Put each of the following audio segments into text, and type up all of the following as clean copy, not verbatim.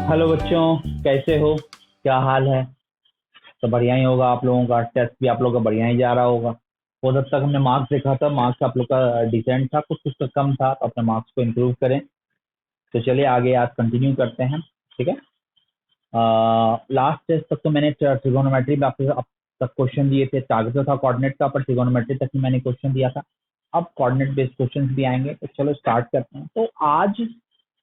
Hello बच्चों, कैसे हो? क्या हाल है? तो बढ़िया ही होगा। आप लोगों का टेस्ट भी आप लोगों का बढ़िया ही जा रहा होगा। वो जब तक हमने मार्क्स देखा था, मार्क्स आप लोग का डिसेंट था, कुछ कुछ तो कम था, तो अपने मार्क्स को इम्प्रूव करें। तो चलिए आगे आज कंटिन्यू करते हैं। ठीक है। लास्ट टेस्ट तक तो मैंने ट्रिगोनोमेट्री में आपको अब तक क्वेश्चन दिए थे। टारगेट तो था कोऑर्डिनेट का, पर ट्रिगोनोमेट्री तक ही मैंने क्वेश्चन दिया था। अब कोऑर्डिनेट बेस्ड क्वेश्चन भी आएंगे, तो चलो स्टार्ट करते हैं। तो आज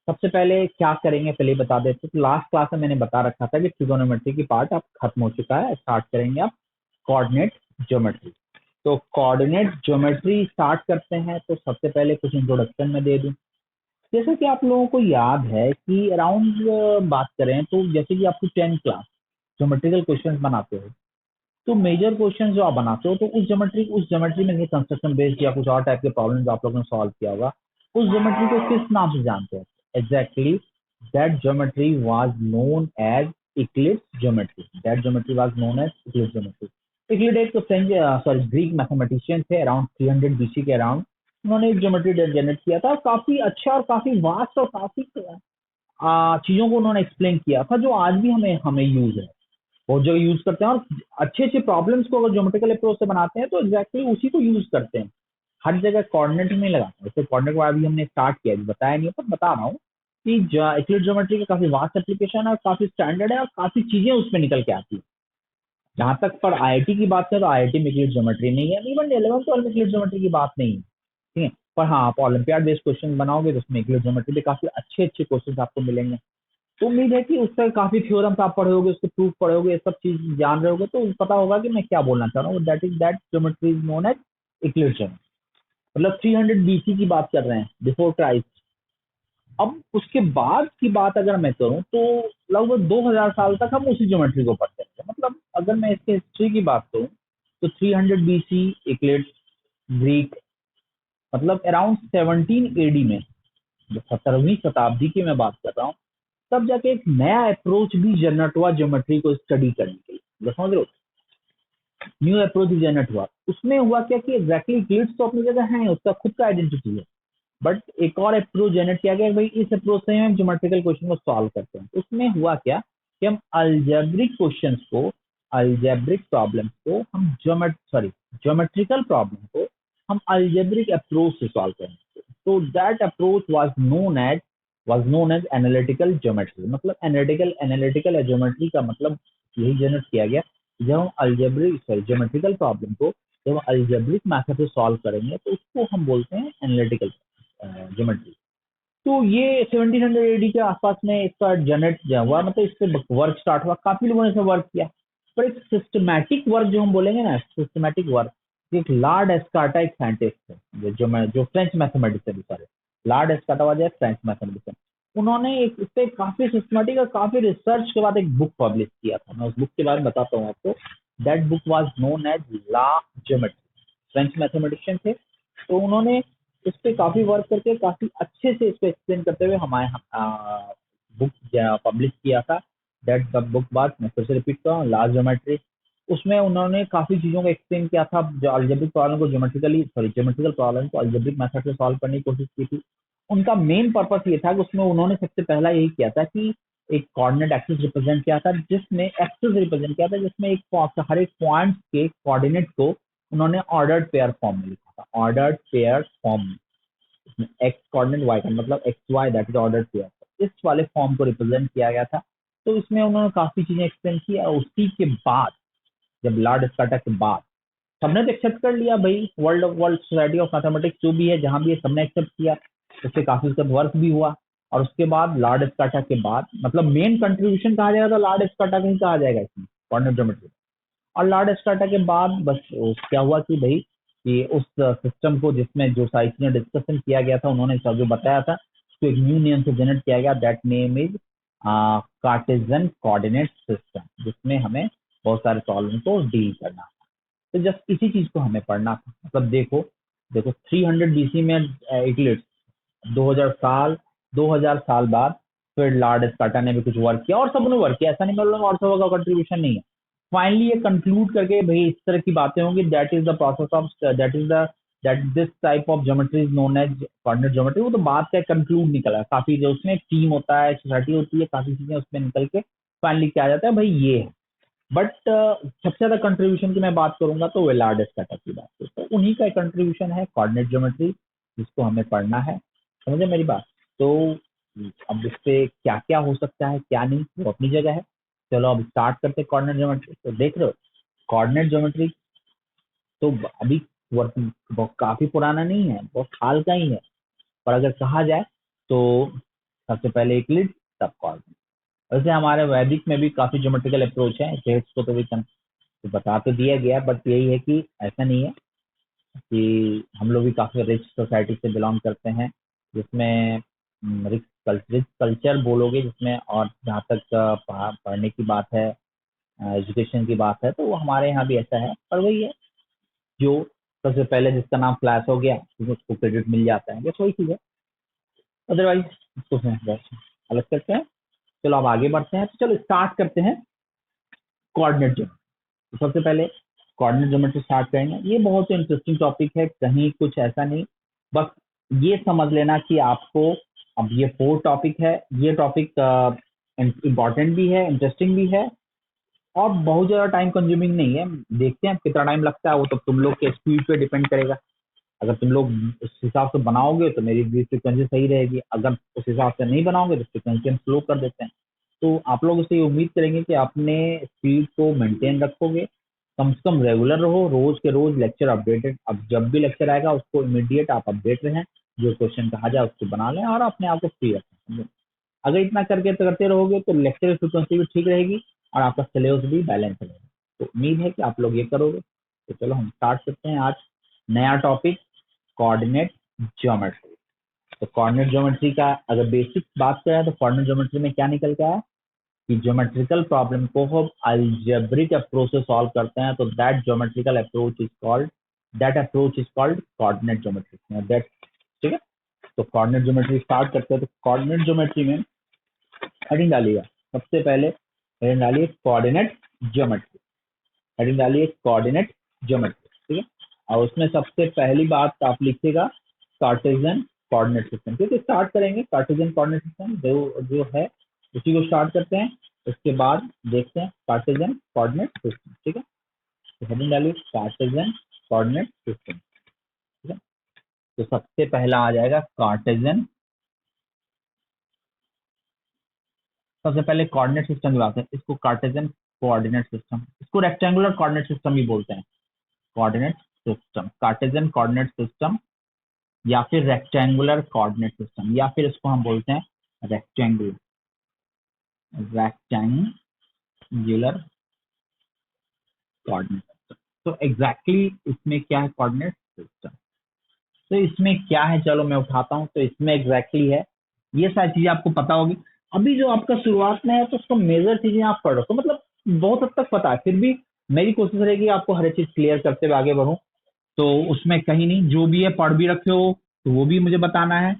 सबसे पहले क्या करेंगे पहले ही बता देते। तो लास्ट क्लास में मैंने बता रखा था कि ट्रिगोनोमेट्री की पार्ट अब खत्म हो चुका है, स्टार्ट करेंगे अब कोऑर्डिनेट ज्योमेट्री। तो कोऑर्डिनेट ज्योमेट्री स्टार्ट करते हैं। तो सबसे पहले कुछ इंट्रोडक्शन में दे दूं। जैसे कि आप लोगों को याद है कि अराउंड बात करें तो जैसे कि आपको 10 क्लास ज्योमेट्रिकल क्वेश्चंस बनाते हो, तो मेजर क्वेश्चन जो आप बनाते हो तो उस ज्योमेट्री में जैसे कंस्ट्रक्शन बेस्ड या कुछ और टाइप के प्रॉब्लम जो आप लोगों ने सॉल्व किया होगा, उस ज्योमेट्री को किस नाम से जानते हैं? Exactly, that geometry was known as Eclipse geometry. That geometry was known as Eclipse geometry. Euclid एक फ्रेंच ग्रीक मैथमेटिशियन थे, अराउंड 300 बीसी के अराउंड। उन्होंने एक ज्योमेट्री जनरेट किया था। काफी अच्छा और काफी वास्ट और काफी चीजों को उन्होंने एक्सप्लेन किया था, जो आज भी हमें हमें यूज है, बहुत जगह यूज करते हैं। और अच्छे अच्छे प्रॉब्लम्स को अगर ज्योमेट्रिकल अप्रोच से बनाते हैं तो एग्जैक्टली उसी को यूज करते हैं। हर जगह कोऑर्डिनेट नहीं लगाते। जैसे कोऑर्डिनेट वाला भी हमने स्टार्ट किया, अभी बताया नहीं है, पर बता रहा हूँ कि यूक्लिड ज्योमेट्री का काफी वास्ट एप्लीकेशन है और काफी स्टैंडर्ड है और काफी चीजें उसमें निकल के आती है। जहां तक पर आईआईटी की बात करें तो आईआईटी में यूक्लिड ज्योमेट्री नहीं है, इवन 11th 12 में यूक्लिड ज्योमेट्री की बात नहीं है। ठीक है। पर हाँ, आप ओलंपियाड बेस्ड क्वेश्चन बनाओगे तो उसमें यूक्लिड ज्योमेट्री पे काफी अच्छे अच्छे क्वेश्चन आपको मिलेंगे। तो उम्मीद है कि उसका काफी थ्योरम्स आप पढ़ोगे, उसके प्रूफ पढ़ोगे, ये सब चीज जान रहे होगे, तो पता होगा कि मैं क्या बोलना चाह रहा हूँ। That geometry is known as Eclipse geometry. मतलब 300 बीसी की बात कर रहे हैं, बिफोर क्राइस्ट। अब उसके बाद की बात अगर मैं करूं तो लगभग 2000 साल तक हम उसी ज्योमेट्री को पढ़ते थे। मतलब अगर मैं इसके हिस्ट्री की बात करूं तो 300 बीसी इक्लिप्स ग्रीक, मतलब अराउंड 17 एडी में, जो 17वीं शताब्दी की मैं बात कर रहा हूँ, तब जाके एक नया अप्रोच भी जनरेट हुआ ज्योमेट्री को स्टडी करने के लिए। समझ रहे हो? न्यू अप्रोच जनरेट हुआ। उसमें हुआ क्या कि एग्जैक्टली ग्लिड्स तो अपनी जगह है, उसका खुद का आइडेंटिटी है, बट एक और अप्रोच जनरेट किया गया, भाई इस अप्रोच से हम ज्योमेट्रिकल क्वेश्चन को सॉल्व करते हैं। उसमें हुआ क्या कि हम अल्जेब्रिक क्वेश्चंस को, अल्जेब्रिक प्रॉब्लम्स को हम ज्योमेट्रिकल प्रॉब्लम को हम अल्जेब्रिक अप्रोच से सॉल्व करेंगे। तो that approach was known as analytical geometry. मतलब एनालिटिकल ज्योमेट्री का मतलब यही जनरेट किया गया। जब हम ज्योमेट्रिकल प्रॉब्लम को जब हम अल्जेब्रिक मेथड से सॉल्व करेंगे तो उसको हम बोलते हैं एनालिटिकल ज्योमेट्री। तो ये 1700 एडी के आसपास में इसका जनरेट हुआ, मतलब इससे वर्क स्टार्ट हुआ। काफी लोगों ने इसे वर्क किया, पर एक सिस्टमैटिक वर्क जो हम बोलेंगे ना, सिस्टमैटिक वर्क, एक लार्ड एस्कार्टा एक साइंटिस्ट है, जो French mathematician, sorry, Lord Descartes was a French mathematician. उन्होंने एक इस पे काफी सिस्टमैटिक और काफी रिसर्च के बाद एक बुक पब्लिश किया था। मैं उस बुक के बारे में बताता हूँ आपको। That book was known as la geometry. French mathematician थे, तो उन्होंने इस पे काफी वर्क करके काफी अच्छे से इसको एक्सप्लेन करते हुए हमारे बुक पब्लिश किया था। दैट द बुक बात मैं फिर से रिपीट कर रहा हूँ, लार्ज ज्योमेट्री। उसमें उन्होंने काफी चीजों को एक्सप्लेन किया था, जो अलजेब्रिक प्रॉब्लम को ज्योमेट्रिकल प्रॉब्लम को अलजेब्रिक मेथड से सॉल्व करने की कोशिश की थी। उनका मेन पर्पस ये था कि उसमें उन्होंने सबसे पहला यही किया था कि एक कोऑर्डिनेट एक्सिस रिप्रेजेंट किया था, जिसमें हर एक पॉइंट के कोऑर्डिनेट को उन्होंने ऑर्डर्ड पेयर फॉर्म में लिखा था। ऑर्डर्ड पेयर फॉर्म में एक्स कोऑर्डिनेट वाई का मतलब x y, that is ordered pair. इस वाले फॉर्म को रिप्रेजेंट किया गया था। तो इसमें उन्होंने काफी चीजें एक्सप्लेन की। और उसी के बाद, जब लार्ड स्काटा के बाद, सबने तो एक्सेप्ट कर लिया भाई, वर्ल्ड सोसाइटी ऑफ मैथमेटिक्स जो भी है, जहां भी है, सबने एक्सेप्ट किया। उससे काफी उसका वर्क भी हुआ। और उसके बाद लार्ड स्काटा के बाद, मतलब मेन कंट्रीब्यूशन कहा जाएगा तो लार्ड स्काटा का ही कहा जाएगा इसमें, कोऑर्डिनेट ज्योमेट्री। और लार्ड स्काटा के बाद बस क्या हुआ कि भाई कि उस सिस्टम को जिसमें जो सारी चीजें डिस्कशन किया गया था, उन्होंने सब जो बताया था उसको एक न्यू नेम से जनरेट किया गया। That name is Cartesian coordinate system, जिसमें हमें बहुत सारे प्रॉब्लम को डील करना था। तो जस्ट इसी चीज को हमें पढ़ना था। मतलब देखो देखो 300 बीसी में इक्लिप्स, 2000 साल बाद फिर लॉर्ड स्पार्टा ने भी कुछ वर्क किया और सबने वर्क किया। ऐसा नहीं मतलब और सबों का कंट्रीब्यूशन नहीं है। फाइनली ये कंक्लूड करके भाई इस तरह की बातें होंगी। That is the that this type of geometry is known as coordinate geometry. वो तो बात का कंक्लूड निकला, काफी जो उसमें टीम होता है, सोसाइटी होती है, काफी चीजें उसमें निकल के फाइनली क्या आ जाता है भाई ये है। बट सबसे ज्यादा कंट्रीब्यूशन की मैं बात करूंगा तो वेलार्डिस सेटअप की बात करूँ तो उन्हीं का कंट्रीब्यूशन है कोऑर्डिनेट ज्योमेट्री, जिसको हमें पढ़ना है। समझे मेरी बात? तो अब इससे क्या क्या हो सकता है क्या नहीं वो अपनी जगह है। चलो अब स्टार्ट करते हैं कोऑर्डिनेट ज्योमेट्री। तो देख रहे हो कोऑर्डिनेट ज्योमेट्री तो अभी बहुत काफी पुराना नहीं है, बहुत हाल का ही है। पर अगर कहा जाए तो सबसे पहले यूक्लिड तब कोऑर्डिनेट। वैसे हमारे वैदिक में भी काफी ज्योमेट्रिकल अप्रोच है, शेड्स को तो भी तो बता तो दिया गया, बट यही है कि ऐसा नहीं है कि हम लोग भी काफी रिच सोसाइटी से बिलोंग करते हैं, जिसमें रिच रिच कल्चर बोलोगे जिसमें, और जहाँ तक पढ़ने की बात है, एजुकेशन की बात है, तो वो हमारे यहाँ भी ऐसा है। पर वही है जो सबसे पहले जिसका नाम फ्लैश हो गया तो उसको क्रेडिट मिल जाता है, बस वही चीज है। अदरवाइज इसको बस अलग करते हैं। चलो अब आगे बढ़ते हैं, तो चलो स्टार्ट करते हैं कोऑर्डिनेट ज्योमेट्री। तो सबसे पहले कोऑर्डिनेट ज्योमेट्री स्टार्ट करेंगे। ये बहुत ही इंटरेस्टिंग टॉपिक है, कहीं कुछ ऐसा नहीं, बस ये समझ लेना कि आपको अब ये 4 टॉपिक है। ये टॉपिक इम्पॉर्टेंट भी है, इंटरेस्टिंग भी है, और बहुत ज्यादा टाइम कंज्यूमिंग नहीं है। देखते हैं कितना टाइम लगता है, वो तो तुम लोग के स्पीड पे डिपेंड करेगा। अगर तुम लोग उस हिसाब से बनाओगे तो मेरी भी फ्रिक्वेंसी सही रहेगी, अगर उस हिसाब से नहीं बनाओगे तो फ्रिक्वेंसी हम स्लो कर देते हैं। तो आप लोग से ये उम्मीद करेंगे कि आपने स्पीड को मेंटेन रखोगे, कम से कम रेगुलर रहो, रोज के रोज लेक्चर अपडेटेड। अब जब भी लेक्चर आएगा उसको इमीडिएट आप अपडेट रहें, जो क्वेश्चन कहा जाए उसको बना लें और अपने आप को फ्री रखें। अगर इतना करके करते रहोगे तो लेक्चर फ्रिक्वेंसी भी ठीक रहेगी और आपका सिलेबस भी बैलेंस रहेगा। तो उम्मीद है कि आप लोग ये करोगे। तो चलो हम स्टार्ट करते हैं आज नया टॉपिक, कोऑर्डिनेट ज्योमेट्री। तो कोऑर्डिनेट ज्योमेट्री का अगर बेसिक बात करें तो कोऑर्डिनेट ज्योमेट्री में क्या निकल के आया कि ज्योमेट्रिकल प्रॉब्लम को हम अलजेब्रिक अप्रोच से सॉल्व करते हैं, तो that geometrical approach is called, that approach is called coordinate geometry. That ठीक है। तो कोऑर्डिनेट ज्योमेट्री स्टार्ट करते हैं। तो कोऑर्डिनेट ज्योमेट्री में हेडिंग डालिएगा, सबसे पहले हेडिंग डालिए कोऑर्डिनेट ज्योमेट्री। हेडिंग डालिए कोऑर्डिनेट ज्योमेट्री, ठीक है। और उसमें सबसे पहली बात आप लिखिएगा कार्टेशियन कोऑर्डिनेट सिस्टम। ठीक है, स्टार्ट करेंगे कार्टेशियन कोऑर्डिनेट सिस्टम जो जो है उसी को स्टार्ट करते हैं। उसके बाद देखते हैं कार्टेशियन कोऑर्डिनेट सिस्टम। ठीक है, तो हेडिंग डालिए कार्टेशियन कोऑर्डिनेट सिस्टम। ठीक है, तो सबसे पहला आ जाएगा कार्टेशियन। सबसे पहले कोऑर्डिनेट सिस्टम की बात है, इसको कार्टेशियन कोऑर्डिनेट सिस्टम, इसको रेक्टेंगुलर कोऑर्डिनेट सिस्टम भी बोलते हैं। Coordinate system, Cartesian coordinate system, या फिर रेक्टेंगुलर कोऑर्डिनेट सिस्टम, या फिर इसको हम बोलते हैं रेक्टेंगुलर रेक्टेंगुलर कोऑर्डिनेट सिस्टम। तो एग्जैक्टली इसमें क्या है कोऑर्डिनेट सिस्टम, तो इसमें क्या है, चलो मैं उठाता हूँ। तो इसमें एग्जैक्टली है, ये सारी चीजें आपको पता होगी। अभी जो आपका शुरुआत में है तो उसको मेजर चीजें आप पढ़ो, तो मतलब बहुत हद तक पता है, फिर भी मेरी कोशिश रहेगी आपको हर एक चीज क्लियर करते हुए आगे बढ़ूं। तो उसमें कहीं नहीं, जो भी है पढ़ भी रखे हो तो वो भी मुझे बताना है।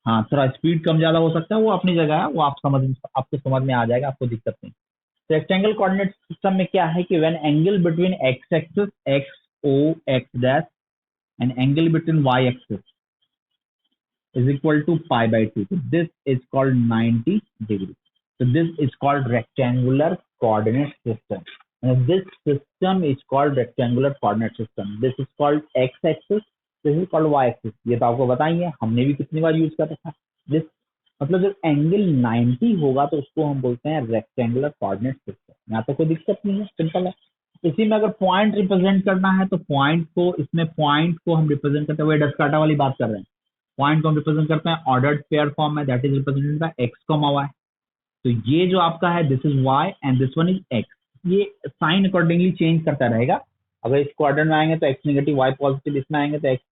हाँ, थोड़ा स्पीड कम ज्यादा हो सकता है, वो अपनी जगह है, वो आपको समझ में आ जाएगा, आपको दिक्कत नहीं। रेक्टेंगल कोऑर्डिनेट सिस्टम में क्या है कि when angle between x axis x O x dash and angle between y axis is equal to pi by 2. So this is called 90 degree. So this is called rectangular coordinate system. And this system is called rectangular coordinate system. This is called x-axis. This is called y-axis. ये तो आपको बताएंगे, हमने भी कितनी बार use कर रखा है। This मतलब जब एंगल 90 होगा तो उसको हम बोलते हैं रेक्टेंगुलर कोऑर्डिनेट सिस्टम। यहाँ तो कोई दिक्कत नहीं है, सिंपल है। इसी में अगर पॉइंट रिप्रेजेंट करना है तो पॉइंट को, इसमें पॉइंट को हम रिप्रेजेंट करते हुए डस्काटा वाली बात कर रहे हैं। पॉइंट को हम रिप्रेजेंट करते हैं ऑर्डर्ड पेयर फॉर्म में, that is represented by x comma y. तो ये जो आपका है this is y and this one is x. ये साइन अकॉर्डिंगली चेंज करता रहेगा। अगर इस क्वाड्रेंट में आएंगे तो एक्स नेगेटिव वाई पॉजिटिव, इसमें आएंगे तो एक्स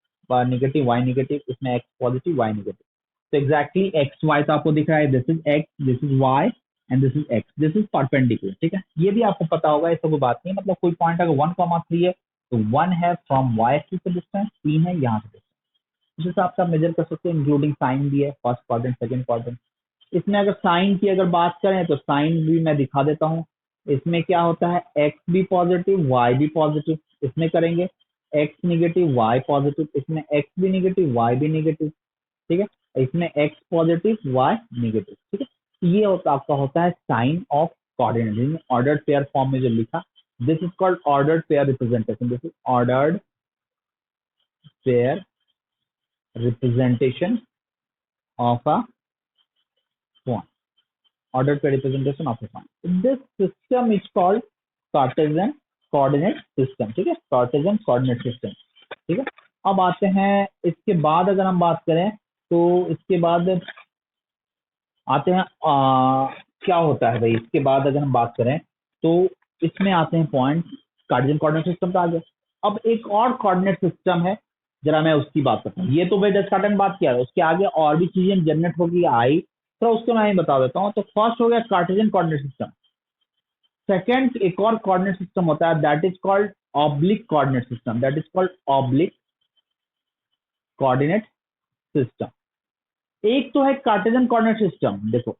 नेगेटिव वाई नेगेटिव, इसमें एक्स पॉजिटिव वाई नेगेटिव। तो एग्जैक्टली एक्स वाई तो आपको दिख रहा है, this is x, this is y and this is x, this is perpendicular. ठीक है, ये भी आपको पता होगा, ऐसा कोई बात नहीं। मतलब कोई पॉइंट अगर 1,3 है तो 1 है फ्रॉम वाई एक्सिस से डिस्टेंस, 3 है यहाँ से। उस हिसाब से आप मेजर कर सकते हैं, इंक्लूडिंग साइन भी है, फर्स्ट क्वाड्रेंट सेकंड क्वाड्रेंट। इसमें अगर साइन की अगर बात करें तो साइन भी मैं दिखा देता हूँ। इसमें क्या होता है, एक्स भी पॉजिटिव वाई भी पॉजिटिव, इसमें करेंगे एक्स निगेटिव वाई पॉजिटिव, इसमें एक्स भी निगेटिव वाई भी निगेटिव, ठीक है, इसमें एक्स पॉजिटिव वाई निगेटिव, ठीक है। ये आपका होता है sign of coordinate, ordered pair form में जो लिखा, this is called ordered pair representation, this is ordered pair representation of a point. Ordered pair representation of a point. This system is called Cartesian coordinate system. ठीक है, Cartesian coordinate system. ठीक है, अब आते हैं इसके बाद अगर हम बात करें तो इसके बाद आते हैं क्या होता है भाई, इसके बाद अगर हम बात करें तो इसमें आते हैं पॉइंट। कार्टेशियन कोऑर्डिनेट सिस्टम तो आ गया। अब एक और कोऑर्डिनेट सिस्टम है, जरा मैं उसकी बात करता हूँ। ये तो भाई डेस्कार्ट बात किया है, उसके आगे और भी चीजें जनरेट होगी आई, तो उसको मैं ही बता देता हूँ। तो फर्स्ट हो गया कार्टेशियन कोऑर्डिनेट सिस्टम। सेकंड एक और कोऑर्डिनेट सिस्टम होता है, that is called oblique coordinate system, that is called oblique coordinate system. एक तो है कार्टेशियन कोऑर्डिनेट सिस्टम, देखो,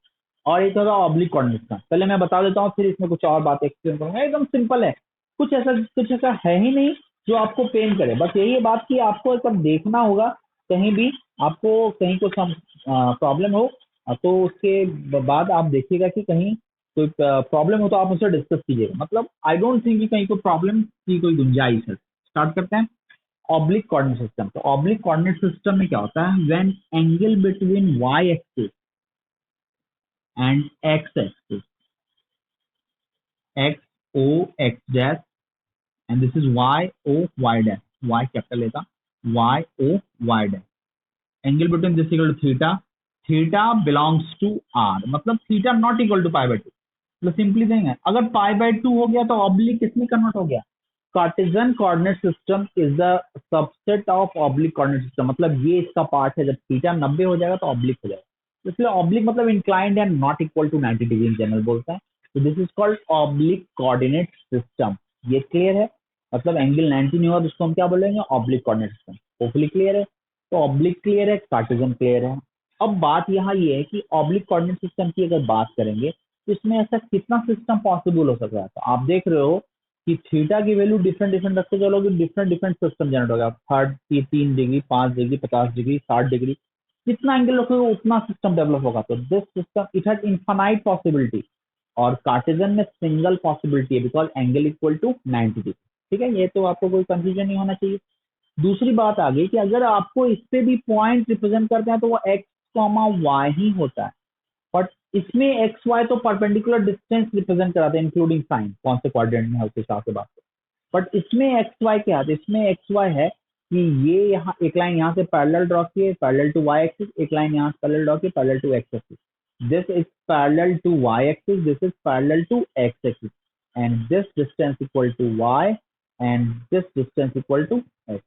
और एक होगा ऑब्लिक कोऑर्डिनेट सिस्टम। पहले मैं बता देता हूँ, फिर इसमें कुछ और बात एक्सप्लेन करूंगा। एकदम सिंपल है, कुछ ऐसा है ही नहीं जो आपको पेन करे। बस यही है बात कि आपको एक देखना होगा, कहीं भी आपको कहीं को प्रॉब्लम हो तो उसके बाद आप देखिएगा कि कहीं कोई प्रॉब्लम हो तो आप मुझसे डिस्कस कीजिएगा। मतलब आई डोंट थिंक कि कहीं कोई प्रॉब्लम की कोई गुंजाइश है। स्टार्ट करते हैं ऑब्लिक कोऑर्डिनेट सिस्टम। तो ऑब्लिक कोऑर्डिनेट सिस्टम में क्या होता है, when angle between y axis and x axis, x O x dash and this is y O y dash, y capital लेगा, y O y dash, angle between this equal to theta, theta belongs to R, मतलब theta not equal to pi by two. मतलब simply thing है, अगर पाई by to हो गया तो oblique किसमें convert हो गया, Cartesian coordinate system is the subset of oblique coordinate system. मतलब ये इसका पार्ट है, जब थीटा 90 हो जाएगा तो ऑब्लिक हो जाएगा। इसलिए ऑब्लिक मतलब inclined and not equal to 90 degree in general बोलते हैं। तो this is called oblique coordinate system. ये क्लियर है, मतलब एंगल 90 नहीं हुआ तो उसको हम क्या बोलेंगे, oblique coordinate system. Hopefully clear है। तो ऑब्लिक क्लियर है, कार्टेशियन क्लियर है। अब बात यहाँ ये है कि ऑब्लिक कोऑर्डिनेट सिस्टम की अगर बात करेंगे तो इसमें ऐसा कितना सिस्टम पॉसिबल हो सकता है। तो आप देख रहे हो कि थीटा की वैल्यू डिफरेंट डिफरेंट रखते चलोगे, डिफरेंट डिफरेंट सिस्टम जनरेट होगा। 3 डिग्री, 5 डिग्री, 50 डिग्री, 60 डिग्री, जितना एंगल रखोगे उतना सिस्टम डेवलप होगा। तो this system it has infinite possibility, और कार्टेशियन में सिंगल पॉसिबिलिटी है, because angle equal to 90 degree. ठीक है, ये तो आपको कोई कंफ्यूजन नहीं होना चाहिए। दूसरी बात आ गई कि अगर आपको इस पे भी पॉइंट रिप्रेजेंट करते हैं तो वो एक्स कॉमा वाई ही होता है, बट इसमें एक्स वाई तो परपेंडिकुलर डिस्टेंस रिप्रेजेंट कराते हैं इंक्लूडिंग साइन, कौन से क्वाड्रेंट में है उस हिसाब से बात करें। बट इसमें एक्स वाई क्या है, इसमें एक्स वाई है कि ये यहाँ एक लाइन यहाँ से पैरेलल ड्रॉ किए पैरेलल टू वाई एक्सिस, एक लाइन यहाँ से पैरेलल ड्रॉ की parallel to x axis, this is parallel to y axis, this is parallel to x axis, and this distance equal to y and this distance equal to x।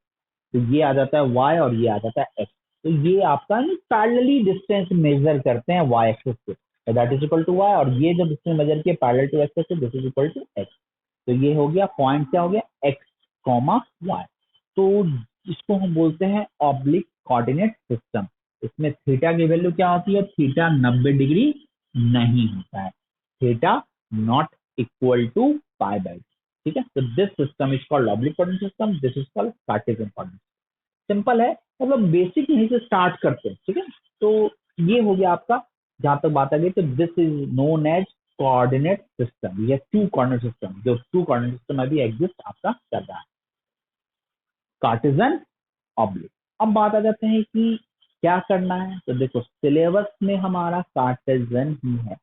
तो ये आ जाता है y और ये आ जाता है x। तो ये आपका पैरेलली डिस्टेंस मेजर करते हैं y एक्सिस पे, that is equal to y, और ये जो डिस्टेंस मेजर किया parallel to x axis, this is equal to x। तो ये हो गया पॉइंट, क्या हो गया, x कॉमा y। तो इसको हम बोलते हैं ऑब्लिक कोऑर्डिनेट सिस्टम। इसमें थीटा की वैल्यू क्या होती है, थीटा 90 डिग्री नहीं होता है, theta not equal to pi by. ठीक है, तो this system is called oblique coordinate system, this is called Cartesian coordinate. Simple है, मतलब बेसिक यहीं से स्टार्ट करते हैं। ठीक है, तो ये हो गया आपका, जहां तक बात आ गई। तो this is known as coordinate system, ये टू कोऑर्डिनेट सिस्टम, जो टू कोऑर्डिनेट सिस्टम अभी एग्जिस्ट आपका कर रहा है, कार्टेशियन ऑब्लिक। अब बात आ जाते हैं कि क्या करना है। तो देखो सिलेबस में हमारा कार्टेशियन ही है,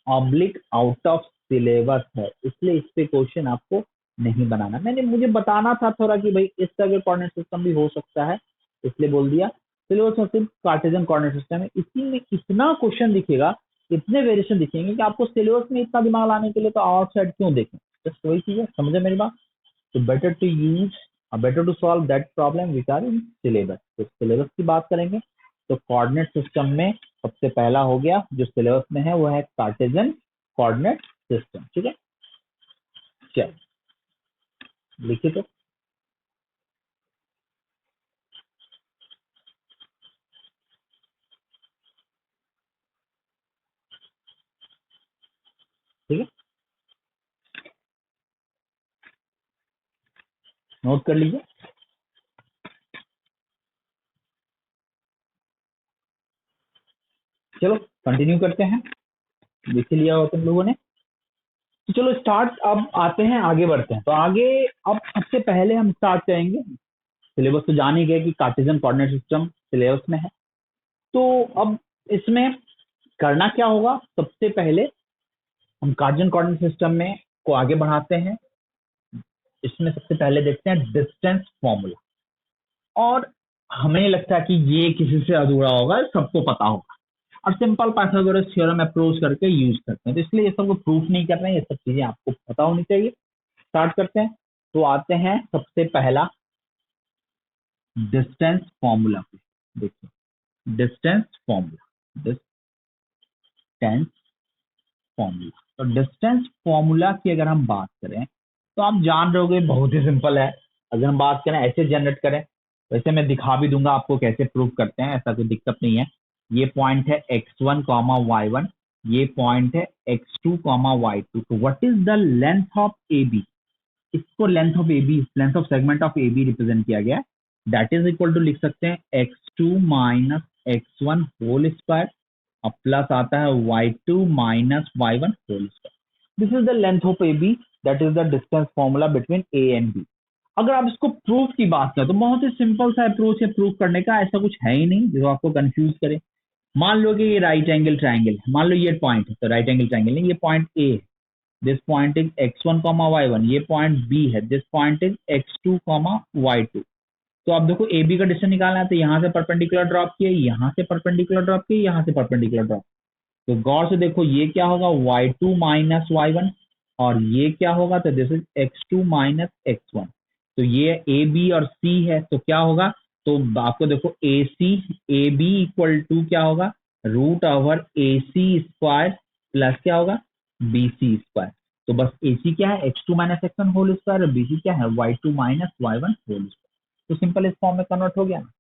ऑब्लिक आउट ऑफ सिलेबस है, इसलिए इस पे क्वेश्चन आपको नहीं बनाना। मुझे बताना था थोड़ा कि भाई इस तरह के कोऑर्डिनेट सिस्टम भी हो सकता है, इसलिए बोल दिया। सिलेबस में सिर्फ कार्टेशियन कोऑर्डिनेट सिस्टम है, इसी में इतना क्वेश्चन दिखेगा, इतने वेरिएशन दिखेंगे कि आपको सिलेबस में इतना दिमाग लाने के लिए तो आउटसाइड क्यों देखें। जस्ट वही चीज है, समझे मेरी बात। तो better to use, better to solve that problem which are in syllabus. तो सिलेबस की बात करेंगे तो कोऑर्डिनेट सिस्टम में सबसे पहला हो गया जो सिलेबस में है, वो है कार्टेशियन कोऑर्डिनेट सिस्टम। ठीक है, चलो लिखिए। तो ठीक है, नोट कर लीजिए। चलो कंटिन्यू करते हैं, देख लिया हो तुम लोगों ने। तो चलो स्टार्ट, अब आते हैं आगे बढ़ते हैं। तो आगे अब सबसे पहले हम स्टार्ट करेंगे, सिलेबस तो जान ही गए कि कार्टेशियन कोऑर्डिनेट सिस्टम सिलेबस में है। तो अब इसमें करना क्या होगा, सबसे पहले हम कार्टेशियन कोऑर्डिनेट सिस्टम में को आगे बढ़ाते हैं। इसमें सबसे पहले देखते हैं डिस्टेंस फॉर्मूला, और हमें नहीं लगता कि ये किसी से अधूरा होगा, सबको पता होगा, और सिंपल पाइथागोरस थ्योरम अप्रोच करके यूज करते हैं। तो इसलिए ये सबको प्रूफ नहीं कर रहे हैं, ये सब चीजें आपको पता होनी चाहिए। स्टार्ट करते हैं। तो आते हैं सबसे पहला डिस्टेंस फॉर्मूला पे। देखिए डिस्टेंस फॉर्मूला, डिस्टेंस फॉर्मूला। तो डिस्टेंस फॉर्मूला की अगर हम बात करें तो आप जान रहे होगे, बहुत ही सिंपल है। अगर हम बात करें ऐसे जनरेट करें, वैसे मैं दिखा भी दूंगा आपको कैसे प्रूव करते हैं, ऐसा कोई दिक्कत नहीं है। ये पॉइंट है x1 कॉमा y1, ये पॉइंट है x2 कॉमा y2। तो what is the length of A B, इसको length of A B, length of segment of A B represent किया गया है। दैट इज इक्वल टू लिख सकते हैं x2 minus x1 whole square, और प्लस आता है y2 minus y1 whole square. This is the length of A B, that is the distance formula between A and B. अगर आप इसको proof की बात करें तो बहुत ही सिंपल सा अप्रोच है प्रूफ करने का, ऐसा कुछ है ही नहीं जो आपको कंफ्यूज करे। मान लो कि ये राइट एंगल ट्राइंगल है, मान लो ये पॉइंट है, तो राइट एंगल ट्राइंगल नहीं, ये पॉइंट ए है, this point is x1 comma y1, ये पॉइंट बी है, this point is x2 comma y2। तो आप देखो ए बी का डिस्टेंस निकालना है, तो यहाँ से परपेंडिकुलर ड्रॉप किए, यहाँ से परपेंडिकुलर ड्रॉप किए, यहाँ से परपेंडिकुलर ड्रॉप। तो गौर से देखो ये क्या होगा, y2 माइनस y1, और ये क्या होगा, तो this is x2 minus x1। तो ये ए बी और सी है, तो क्या होगा, तो आपको देखो ए सी ए बी इक्वल टू क्या होगा, रूट ओवर ए सी स्क्वायर प्लस क्या होगा, बी सी स्क्वायर। तो बस ए सी क्या है, x2 minus x1 whole square, और बी सी क्या है, y2 minus y1 whole square. तो सिंपल इस फॉर्म में कन्वर्ट हो गया ना।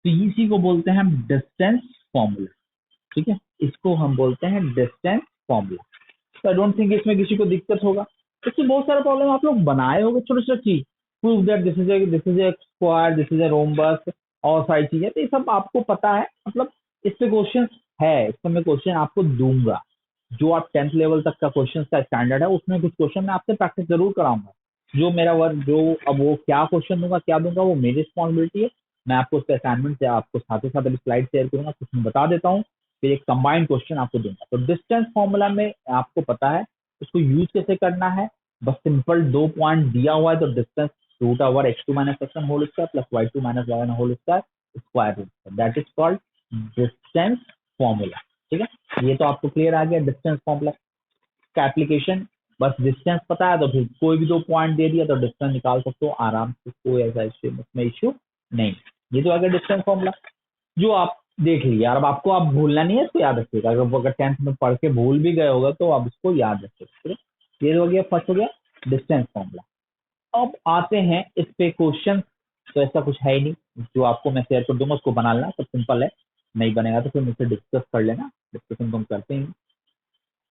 तो इसी को बोलते हैं हम डिस्टेंस फॉर्मूला, ठीक है, इसको हम बोलते हैं डिस्टेंस फॉर्मूला। तो आई डोंट थिंक इसमें किसी को दिक्कत होगा। इससे बहुत सारे प्रॉब्लम आप लोग बनाए होंगे छोटे छोटे चीज, prove that this is a square, this is a rhombus, और सारी चीजें, तो ये सब आपको पता है। मतलब इससे क्वेश्चन है, इसमें मैं क्वेश्चन आपको दूंगा, जो आप 10th लेवल तक का क्वेश्चन का स्टैंडर्ड है, उसमें कुछ क्वेश्चन मैं आपसे प्रैक्टिस जरूर कराऊंगा। जो मेरा वर्क, जो अब वो क्या क्वेश्चन दूंगा क्या दूंगा वो मेरी रिस्पॉन्सिबिलिटी है। मैं आपको उसका असाइनमेंट से आपको साथ ही साथ स्लाइड शेयर करूंगा, कुछ मैं बता देता हूँ, फिर एक कंबाइंड क्वेश्चन आपको दूंगा। तो डिस्टेंस फॉर्मूला में आपको पता है उसको यूज कैसे करना है, बस सिंपल 2 पॉइंट दिया हुआ है, तो distance root over x2 minus x1 whole square plus y2 minus y1 whole square square root, that is called distance formula. ठीक है, ये तो आपको क्लियर आ गया डिस्टेंस फॉर्मूला का एप्लीकेशन। बस डिस्टेंस पता है तो फिर कोई भी 2 पॉइंट दे दिया तो डिस्टेंस निकाल सकते हो आराम से, कोई ऐसा इश्यू नहीं। ये तो अगर डिस्टेंस फॉर्मूला जो आप देख लिया, अब आपको आप भूलना नहीं है, इसको याद रखिएगा। अगर 10th में पढ़ के भूल भी गए होगा तो आप इसको याद रखिएगा। ये हो गया, फर्स्ट हो गया डिस्टेंस फॉर्मूला। अब आते हैं इस पे क्वेश्चन। तो ऐसा कुछ है ही नहीं, जो आपको मैं शेयर कर दूंगा उसको बनाना, सब सिंपल है। नहीं बनेगा तो फिर मुझसे डिस्कस कर लेना, डिस्कशन तो हम करते हैं।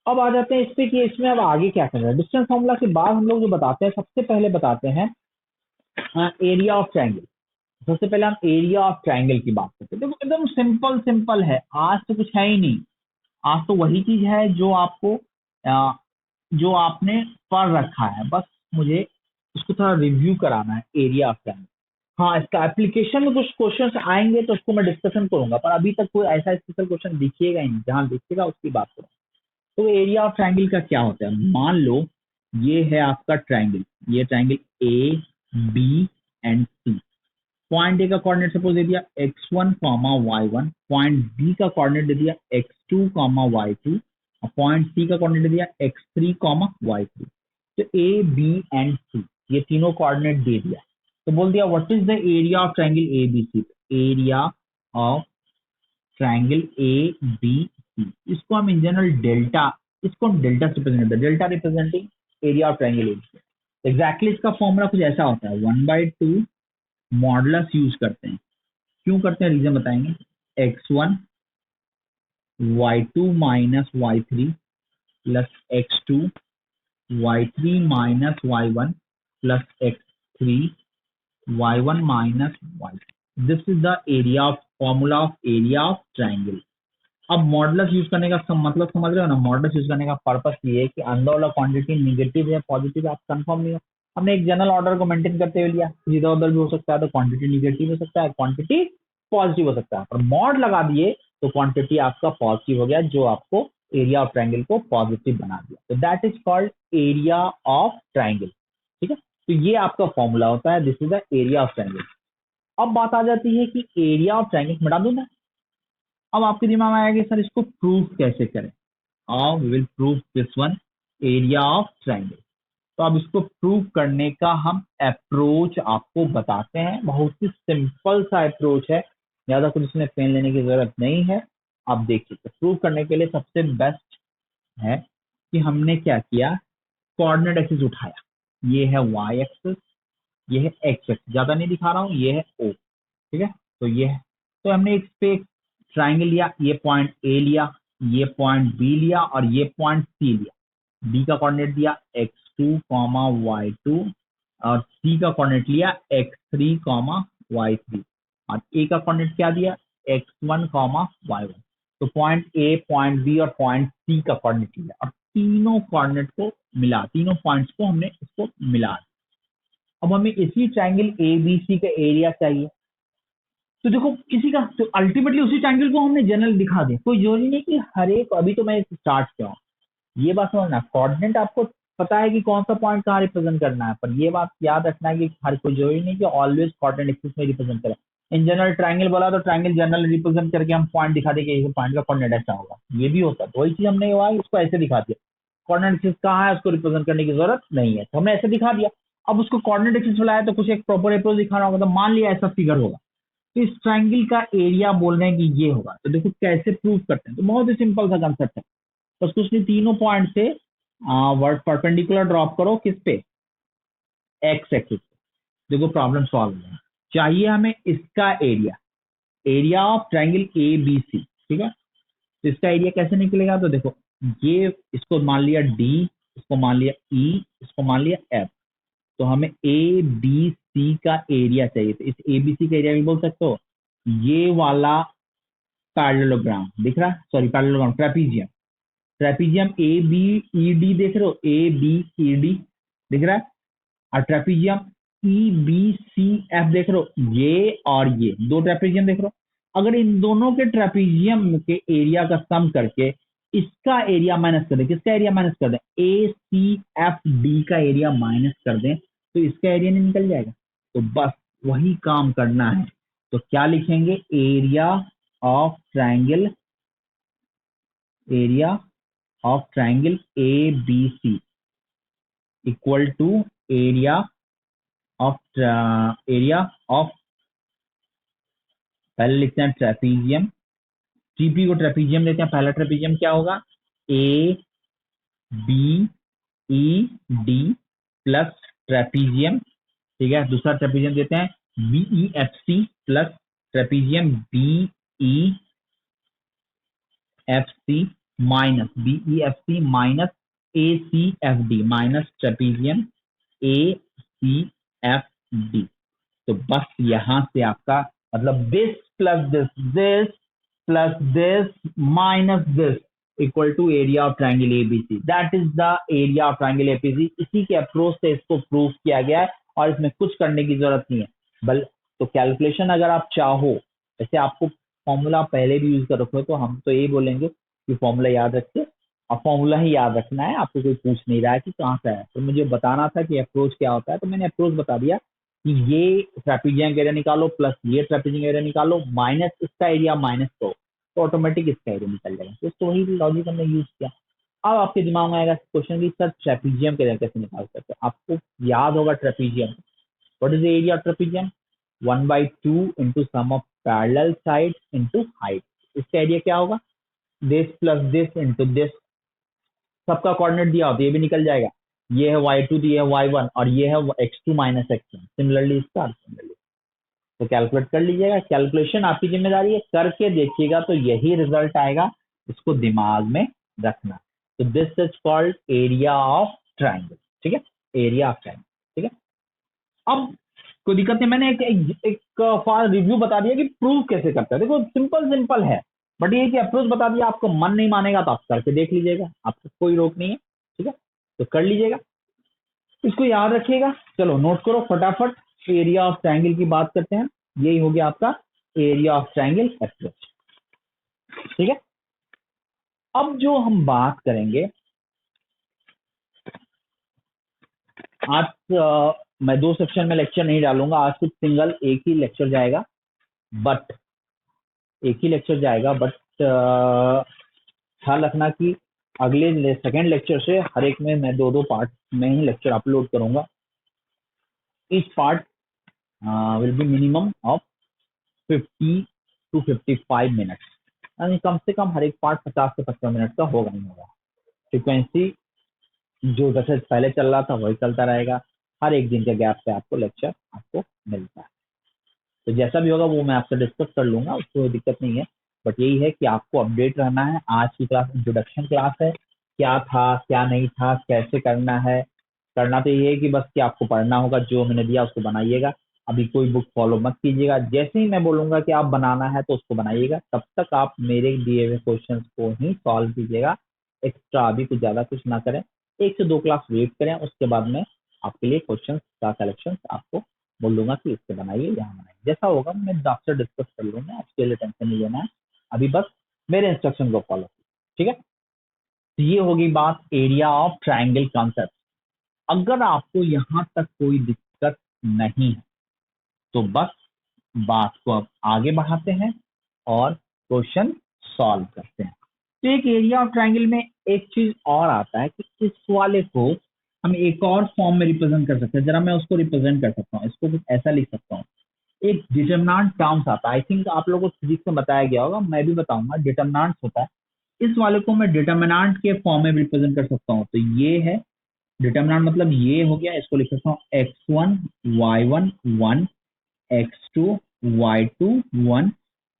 अब आ जाते हैं इस पे कि इसमें अब आगे क्या करना है। डिस्टेंस फॉर्मूला के बाद हम लोग जो बताते हैं, सबसे पहले बताते हैं एरिया ऑफ ट्रायंगल। सबसे पहले हम एरिया ऑफ ट्रायंगल की बात करते हैं। देखो एकदम सिंपल सिंपल है, आज तो कुछ है ही नहीं। आज तो वही चीज है जो आपको जो आपने पढ़ रखा है, बस मुझे उसको थोड़ा रिव्यू कराना है, एरिया ऑफ ट्रायंगल। हाँ, इसका एप्लीकेशन में कुछ क्वेश्चन आएंगे तो उसको मैं डिस्कशन करूंगा, पर अभी तक कोई ऐसा स्पेशल क्वेश्चन दिखिएगा ही नहीं, जहां दिखेगा उसकी बात करूँ। तो एरिया ऑफ ट्रायंगल का क्या होता है, मान लो ये है आपका ट्रायंगल, ये triangle A B and C. Point A का कोऑर्डिनेट सपोज दे दिया x1 comma y1, point B का कोऑर्डिनेट दे दिया x2 कॉमा y2, और पॉइंट सी का कोऑर्डिनेट दे दिया x3 कॉमा y3। तो ए बी एंड सी ये तीनों कोऑर्डिनेट दे दिया, तो बोल दिया what is the area of triangle A B C. Area of triangle A B C, इसको हम इन जनरल डेल्टा, इसको हम डेल्टा से रिप्रेजेंट करते हैं, delta representing area of triangle A B C. Exactly इसका फॉर्मूला कुछ ऐसा होता है, 1/2 मॉडुलस यूज करते हैं। क्यों करते हैं, रीजन बताएंगे। x1 y2 minus y3 plus x2 y3 minus y1 plus x3 y1 minus y2। This is the area of formula of area of triangle. अब मॉडुलस यूज करने का मतलब समझ रहे हो ना, मॉडुलस यूज करने का पर्पस ये है कि अंदर वाला क्वांटिटी निगेटिव है पॉजिटिव आप कंफर्म नहीं हो। हमने एक जनरल ऑर्डर को मेंटेन करते हुए लिया, इधर उधर भी हो सकता है, तो क्वांटिटी निगेटिव हो सकता है, क्वांटिटी पॉजिटिव हो सकता है, पर मॉड लगा दिए तो क्वांटिटी आपका पॉजिटिव हो गया, जो आपको एरिया ऑफ ट्रायंगल को पॉजिटिव बना दिया। तो that is called area of triangle. ठीक है, तो ये आपका फॉर्मूला होता है, this is the area of triangle. अब बात आ जाती है कि एरिया ऑफ ट्रायंगल मिटा दूं ना। अब आपके दिमाग में आएगा सर इसको प्रूव कैसे करें। We will prove this one, area of triangle. तो अब इसको प्रूव करने का हम अप्रोच आपको बताते हैं, बहुत ही सिंपल सा अप्रोच है, ज्यादा कुछ इसमें पेन लेने की जरूरत नहीं है। आप देखिए, तो प्रूव करने के लिए सबसे बेस्ट है कि हमने क्या किया, कोऑर्डिनेट एक्सिस उठाया, ये है वाई एक्सिस, ये है एक्स एक्सिस, ज्यादा नहीं दिखा रहा हूँ, ये है ओ। ठीक है, तो ये है, तो हमने इस पे ट्राइंगल लिया, ये पॉइंट ए लिया, ये पॉइंट बी लिया और ये पॉइंट सी लिया। बी का कोऑर्डिनेट दिया x2 कॉमा y2 और सी का कोऑर्डिनेट लिया x3 कॉमा y3 और ए का कोऑर्डिनेट क्या दिया x1 कॉमा y1। तो पॉइंट ए, पॉइंट बी और पॉइंट सी का कोऑर्डिनेट लिया और तीनों कोऑर्डिनेट को मिला, तीनों पॉइंट्स को हमने इसको मिला। अब हमें इसी ट्राइंगल ए बी सी का एरिया चाहिए। तो देखो किसी का, तो अल्टीमेटली उसी ट्रायंगल को हमने जनरल दिखा दें, कोई जरूरी नहीं कि हर एक, अभी तो मैं स्टार्ट किया हूँ। ये बात समझना, कोऑर्डिनेट आपको पता है कि कौन सा पॉइंट कहाँ रिप्रेजेंट करना है, पर ये बात याद रखना है कि हर कोई जरूरी नहीं कि ऑलवेज कोऑर्डिनेट एक्सिस में रिप्रेजेंट करे। इन जनरल ट्रायंगल बोला तो ट्रायंगल जनरल रिप्रेजेंट करके हम पॉइंट दिखा देंगे, ये पॉइंट का कोऑर्डिनेट ऐसा होगा, ये भी होता है। तो वही चीज हमने हुआ इसको ऐसे दिखा दिया, कोऑर्डिनेट एक्सिस कहाँ है उसको रिप्रेजेंट करने की जरूरत नहीं है, तो हमने ऐसे दिखा दिया। अब उसको कोऑर्डिनेट एक्सिस बुलाया तो कुछ एक प्रॉपर अप्रोच दिखाना होगा, तो मान लिया ऐसा फिगर होगा, तो इस ट्रायंगल का एरिया बोल रहे हैं कि ये होगा। तो देखो कैसे प्रूव करते हैं, तो बहुत ही सिंपल सा कंसेप्ट है, बस कुछ नहीं, तीनों पॉइंट से वर्ड परपेंडिकुलर ड्रॉप करो, किस पे, एक्स एक्सिस पे। देखो प्रॉब्लम सॉल्व हो गया। चाहिए हमें इसका area, area of triangle A B C. ठीक है, तो इसका एरिया कैसे निकलेगा, तो देखो ये, इसको मान लिया डी, इसको मान लिया ई, इसको मान लिया एफ। तो हमें ए बी सी का एरिया चाहिए, तो इस ए बी सी का एरिया भी बोल सकते हो, ये वाला पैरेललोग्राम दिख रहा है, sorry parallelogram, trapezium, trapezium A B E D देख रहे हो, ए बी ई डी दिख रहा है, और trapezium E B C F देख रहे हो, ये और ये दो ट्रेपीजियम देख रहे हो। अगर इन दोनों के ट्रेपीजियम के एरिया का सम करके इसका एरिया माइनस कर दें, किसका एरिया माइनस कर दें, ए सी एफ डी का एरिया माइनस कर दें, तो इसका एरिया नहीं निकल जाएगा। तो बस वही काम करना है। तो क्या लिखेंगे, area of triangle, area of triangle A B C equal to area of, area of, पहले लिखते हैं ट्रेपीजियम, टीपी को ट्रेपीजियम लेते हैं, पहला ट्रेपीजियम क्या होगा, A B E D plus trapezium. ठीक है, दूसरा ट्रेपीजियम देते हैं BE F C plus trapezium BE F C minus BE F C minus A C F D minus trapezium A C F D. तो बस यहां से आपका मतलब this plus this plus this minus this equal to area of triangle ABC, that is the area of triangle ABC. इसी के approach से इसको प्रूव किया गया है और इसमें कुछ करने की जरूरत नहीं है। बल तो कैलकुलेशन अगर आप चाहो, जैसे आपको फॉर्मूला पहले भी यूज कर रखो, तो हम तो यही बोलेंगे कि फॉर्मूला याद रखिए, और फॉर्मूला ही याद रखना है, आपको कोई पूछ नहीं रहा है कि कहाँ से है। तो मुझे बताना था कि अप्रोच क्या होता है, तो मैंने अप्रोच बता दिया कि ये ट्रेपीजियम एरिया निकालो प्लस ये ट्रेपीजियम एरिया निकालो माइनस इसका एरिया माइनस तो ऑटोमेटिक इसका एरिया निकल जाएगा। तो वही लॉजिक हमने यूज किया। अब आपके दिमाग में आएगा क्वेश्चन की सर ट्रेपीजियम के एरिया कैसे निकाल सकते हैं। आपको याद होगा trapezium, what is the area of trapezium, 1/2 into sum of parallel side into height. इसका एरिया क्या होगा, this plus this into this, सबका कोऑर्डिनेट दिया हो तो ये भी निकल जाएगा, ये है y2 तो ये है y1 और ये है x2 माइनस x1, सिमिलरली इसका सिमिलरली। तो कैलकुलेट कर लीजिएगा, कैलकुलेशन आपकी जिम्मेदारी है, करके देखिएगा तो यही रिजल्ट आएगा, इसको दिमाग में रखना। तो this is called area of triangle. ठीक है, एरिया ऑफ ट्रायंगल। ठीक है, अब कोई दिक्कत नहीं, मैंने एक रिव्यू बता दिया कि प्रूव कैसे करता है। देखो सिंपल सिंपल है, बट ये कि अप्रोच बता दिया, आपको मन नहीं मानेगा तो आप करके देख लीजिएगा, आपको कोई रोक नहीं है, ठीक है, तो कर लीजिएगा, इसको याद रखिएगा। चलो नोट करो फटाफट, एरिया ऑफ ट्रायंगल की बात करते हैं, यही हो गया आपका एरिया ऑफ ट्रायंगल अप्रोच, ठीक है। अब जो हम बात करेंगे आज, मैं 2 सेक्शन में लेक्चर नहीं डालूंगा आज, सिर्फ सिंगल एक ही लेक्चर जाएगा, बट ख्याल रखना कि अगले सेकेंड लेक्चर से हर एक में मैं 2-2 पार्ट में ही लेक्चर अपलोड करूंगा। Each part will be minimum of 50 to 55 minutes, यानी कम से कम हर एक पार्ट 50 से 55 मिनट का होगा ही होगा। फ्रिक्वेंसी जो जैसे पहले चल रहा था वही चलता रहेगा, हर एक दिन के गैप पे आपको लेक्चर आपको मिलता है, तो जैसा भी होगा वो मैं आपसे डिस्कस कर लूंगा, उसको कोई दिक्कत नहीं है। बट यही है कि आपको अपडेट रहना है। आज की क्लास इंट्रोडक्शन क्लास है, क्या था क्या नहीं था कैसे करना है, करना तो ये है कि बस कि आपको पढ़ना होगा, जो मैंने दिया उसको बनाइएगा। अभी कोई बुक फॉलो मत कीजिएगा, जैसे ही मैं बोलूंगा कि आप बनाना है तो उसको बनाइएगा, तब तक आप मेरे दिए हुए क्वेश्चन को ही सॉल्व कीजिएगा, एक्स्ट्रा अभी कुछ ज्यादा कुछ ना करें। 1 से 2 क्लास वेट करें, उसके बाद में आपके लिए क्वेश्चन का कलेक्शन आपको बोल दूंगा कि इससे बनाइए, यहाँ बनाइए, जैसा होगा मैं आपसे डिस्कस कर लूंगा, उसके लिए टेंशन नहीं लेना है। अभी बस मेरे इंस्ट्रक्शन को फॉलो, ठीक है। तो ये होगी बात एरिया ऑफ ट्रायंगल कॉन्सेप्ट। अगर आपको यहाँ तक कोई दिक्कत नहीं है तो बस बात को अब आगे बढ़ाते हैं और क्वेश्चन सॉल्व करते हैं। तो एक एरिया ऑफ ट्रायंगल में एक चीज और आता है कि इस वाले को हम एक और फॉर्म में रिप्रेजेंट कर सकते हैं, जरा मैं उसको रिप्रेजेंट कर सकता हूँ, इसको कुछ ऐसा लिख सकता हूँ। एक डिटरमिनेंट टर्म्स आता है, आई थिंक आप लोगों को फिजिक्स में बताया गया होगा, मैं भी बताऊंगा, डिटरमिनेंट होता है। इस वाले को मैं डिटरमिनेंट के फॉर्म में रिप्रेजेंट कर सकता हूँ, तो ये है डिटरमिनेंट, मतलब ये हो गया, इसको लिख सकता हूँ x1 y1 1, x2 y2 1,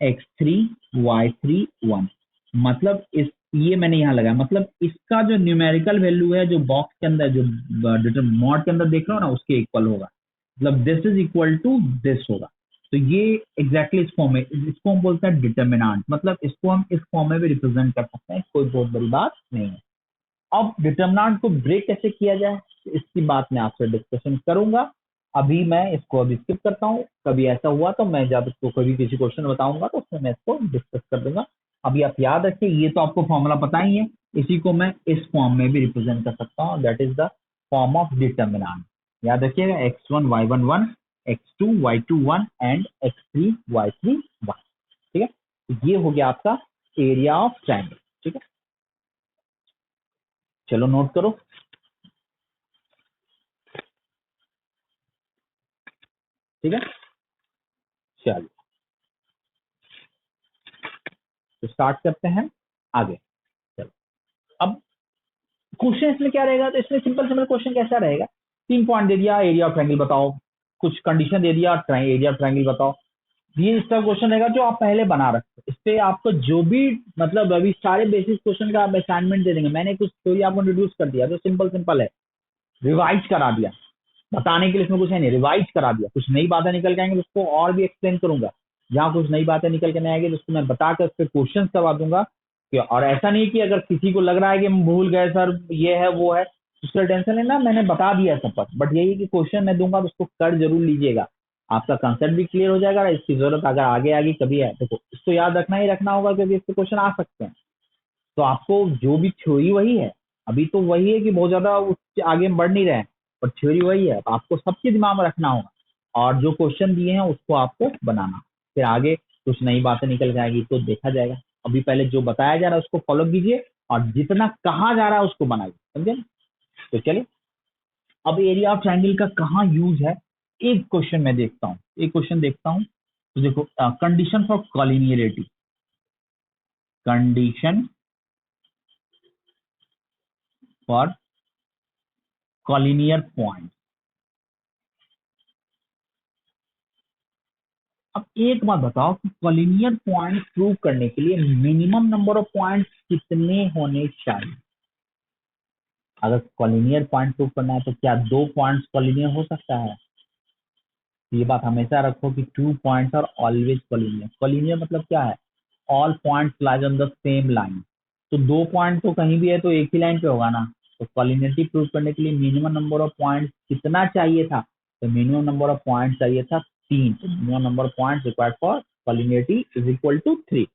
x3 y3 1। मतलब इस ये मैंने यहाँ लगाया, मतलब इसका जो न्यूमेरिकल वैल्यू है जो बॉक्स के अंदर, जो मॉड के अंदर देख रहे हो ना, उसके इक्वल होगा, मतलब this is equal to this होगा। तो ये एग्जैक्टली इस फॉर्म में, इसको हम बोलते हैं डिटर्मिनेंट, मतलब इसको हम इस फॉर्म में भी रिप्रेजेंट कर सकते हैं, कोई बहुत बड़ी बात नहीं है। अब डिटर्मिनेंट को ब्रेक कैसे किया जाए इसकी बात मैं आपसे डिस्कशन करूंगा, अभी मैं इसको अभी स्किप करता हूँ। कभी ऐसा हुआ तो मैं जब इसको कभी किसी क्वेश्चन बताऊंगा तो उसमें मैं इसको डिस्कस कर दूंगा। अभी आप याद रखिए, ये तो आपको फॉर्मूला पता ही है, इसी को मैं इस फॉर्म में भी रिप्रेजेंट कर सकता हूँ, that is the form of determinant. याद रखिएगा x1 y1 1, x2 y2 1 and x3 y3 1, ठीक है। तो ये हो गया आपका एरिया ऑफ ट्रायंगल, ठीक है। चलो नोट करो, ठीक है। चलो तो स्टार्ट करते हैं आगे। चलो अब क्वेश्चन इसमें क्या रहेगा, तो इसमें सिंपल सिंपल क्वेश्चन कैसा रहेगा, 3 पॉइंट दे दिया, एरिया ऑफ ट्रायंगल बताओ, कुछ कंडीशन दे दिया, एरिया ऑफ ट्रायंगल बताओ। ये इसका क्वेश्चन रहेगा जो आप पहले बना रखते, इस पे आपको जो भी, मतलब अभी सारे बेसिक क्वेश्चन का आप असाइनमेंट दे देंगे, मैंने कुछ थ्योरी आपको इंट्रोड्यूस कर दिया जो सिंपल सिंपल है, रिवाइज करा दिया, बताने के लिए इसमें कुछ है नहीं, रिवाइज करा दिया, कुछ नई बातें निकल के आएंगे उसको और भी एक्सप्लेन करूंगा, जहाँ कुछ नई बातें निकल के नहीं आएगी तो उसको मैं बताकर उस पर क्वेश्चन करवा दूंगा। और ऐसा नहीं कि अगर किसी को लग रहा है कि हम भूल गए सर ये है वो है, उसका टेंशन लेना, मैंने बता दिया सब पर, बट यही कि क्वेश्चन मैं दूंगा तो उसको कर जरूर लीजिएगा, आपका कंसेप्ट भी क्लियर हो जाएगा। इसकी जरूरत अगर आगे आगे कभी है, देखो इसको याद रखना ही रखना होगा क्योंकि इससे क्वेश्चन आ सकते हैं। तो आपको जो भी थ्योरी वही है, अभी तो वही है कि बहुत ज्यादा आगे बढ़ नहीं रहे हैं, पर थ्योरी वही है, तो आपको सबके दिमाग में रखना होगा, और जो क्वेश्चन दिए हैं उसको आपको बनाना, फिर आगे कुछ नई बातें निकल जाएगी तो देखा जाएगा। अभी पहले जो बताया जा रहा है उसको फॉलो कीजिए, और जितना कहा जा रहा है उसको बनाइए, समझे ना? तो चलिए अब एरिया ऑफ ट्रायंगल का कहाँ यूज है, एक क्वेश्चन मैं देखता हूँ, एक क्वेश्चन देखता हूँ। तो देखो condition for collinearity, condition for collinear point. अब एक बात बताओ कि कॉलिनियर पॉइंट प्रूव करने के लिए मिनिमम नंबर ऑफ पॉइंट्स कितने होने चाहिए। अगर कॉलिनियर पॉइंट प्रूव करना है तो क्या 2 पॉइंट्स कॉलिनियर हो सकता है? ये बात हमेशा रखो कि 2 points are always collinear. Collinear मतलब क्या है, all points lies on the same line. तो 2 पॉइंट तो कहीं भी है तो एक ही लाइन पे होगा ना। तो कॉलिनियरिटी प्रूव करने के लिए मिनिमम नंबर ऑफ पॉइंट्स कितना चाहिए था? तो मिनिमम नंबर ऑफ पॉइंट चाहिए था 3। तो minimum number of points required for collinearity is equal to 3।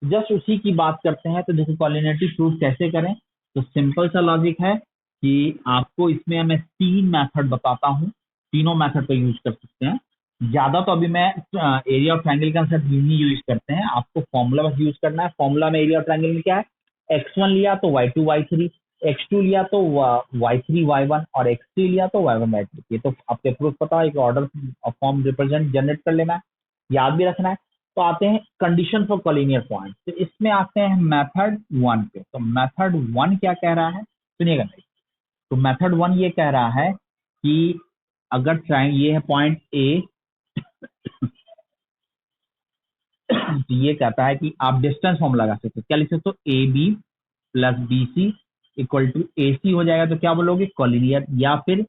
Just उसी की बात करते हैं। तो देखो कॉलिनियरिटी प्रूव कैसे करें। तो सिंपल सा लॉजिक है कि आपको इसमें मैं 3 मेथड बताता हूँ, तीनों मेथड पे यूज कर सकते हैं। ज्यादा तो अभी मैं एरिया ऑफ ट्रायंगल का कंसेप्ट नहीं यूज करते हैं, आपको फॉर्मूला बस यूज करना है। फॉर्मूला में एरिया ऑफ ट्रायंगल में क्या है, x1 लिया तो y2 y3, x2 लिया तो y3 y1 और x3 लिया तो y1 y3। ये तो आपके प्रूफ पता है, एक ऑर्डर फॉर्म रिप्रेजेंट जनरेट कर लेना है, याद भी रखना है। तो आते हैं कंडीशन फॉर कॉलिनियर पॉइंट। तो इसमें आते हैं मेथड 1 पे। तो मेथड 1 क्या कह रहा है, सुनिएगा भाई। तो मेथड 1 ये कह रहा है कि अगर ये है पॉइंट ए, तो ये कहता है कि आप डिस्टेंस फॉर्म लगा सकते हो। क्या लिख सकते हो, A B plus B C equal to A C हो जाएगा। तो क्या बोलोगे, कॉलिनियर। या फिर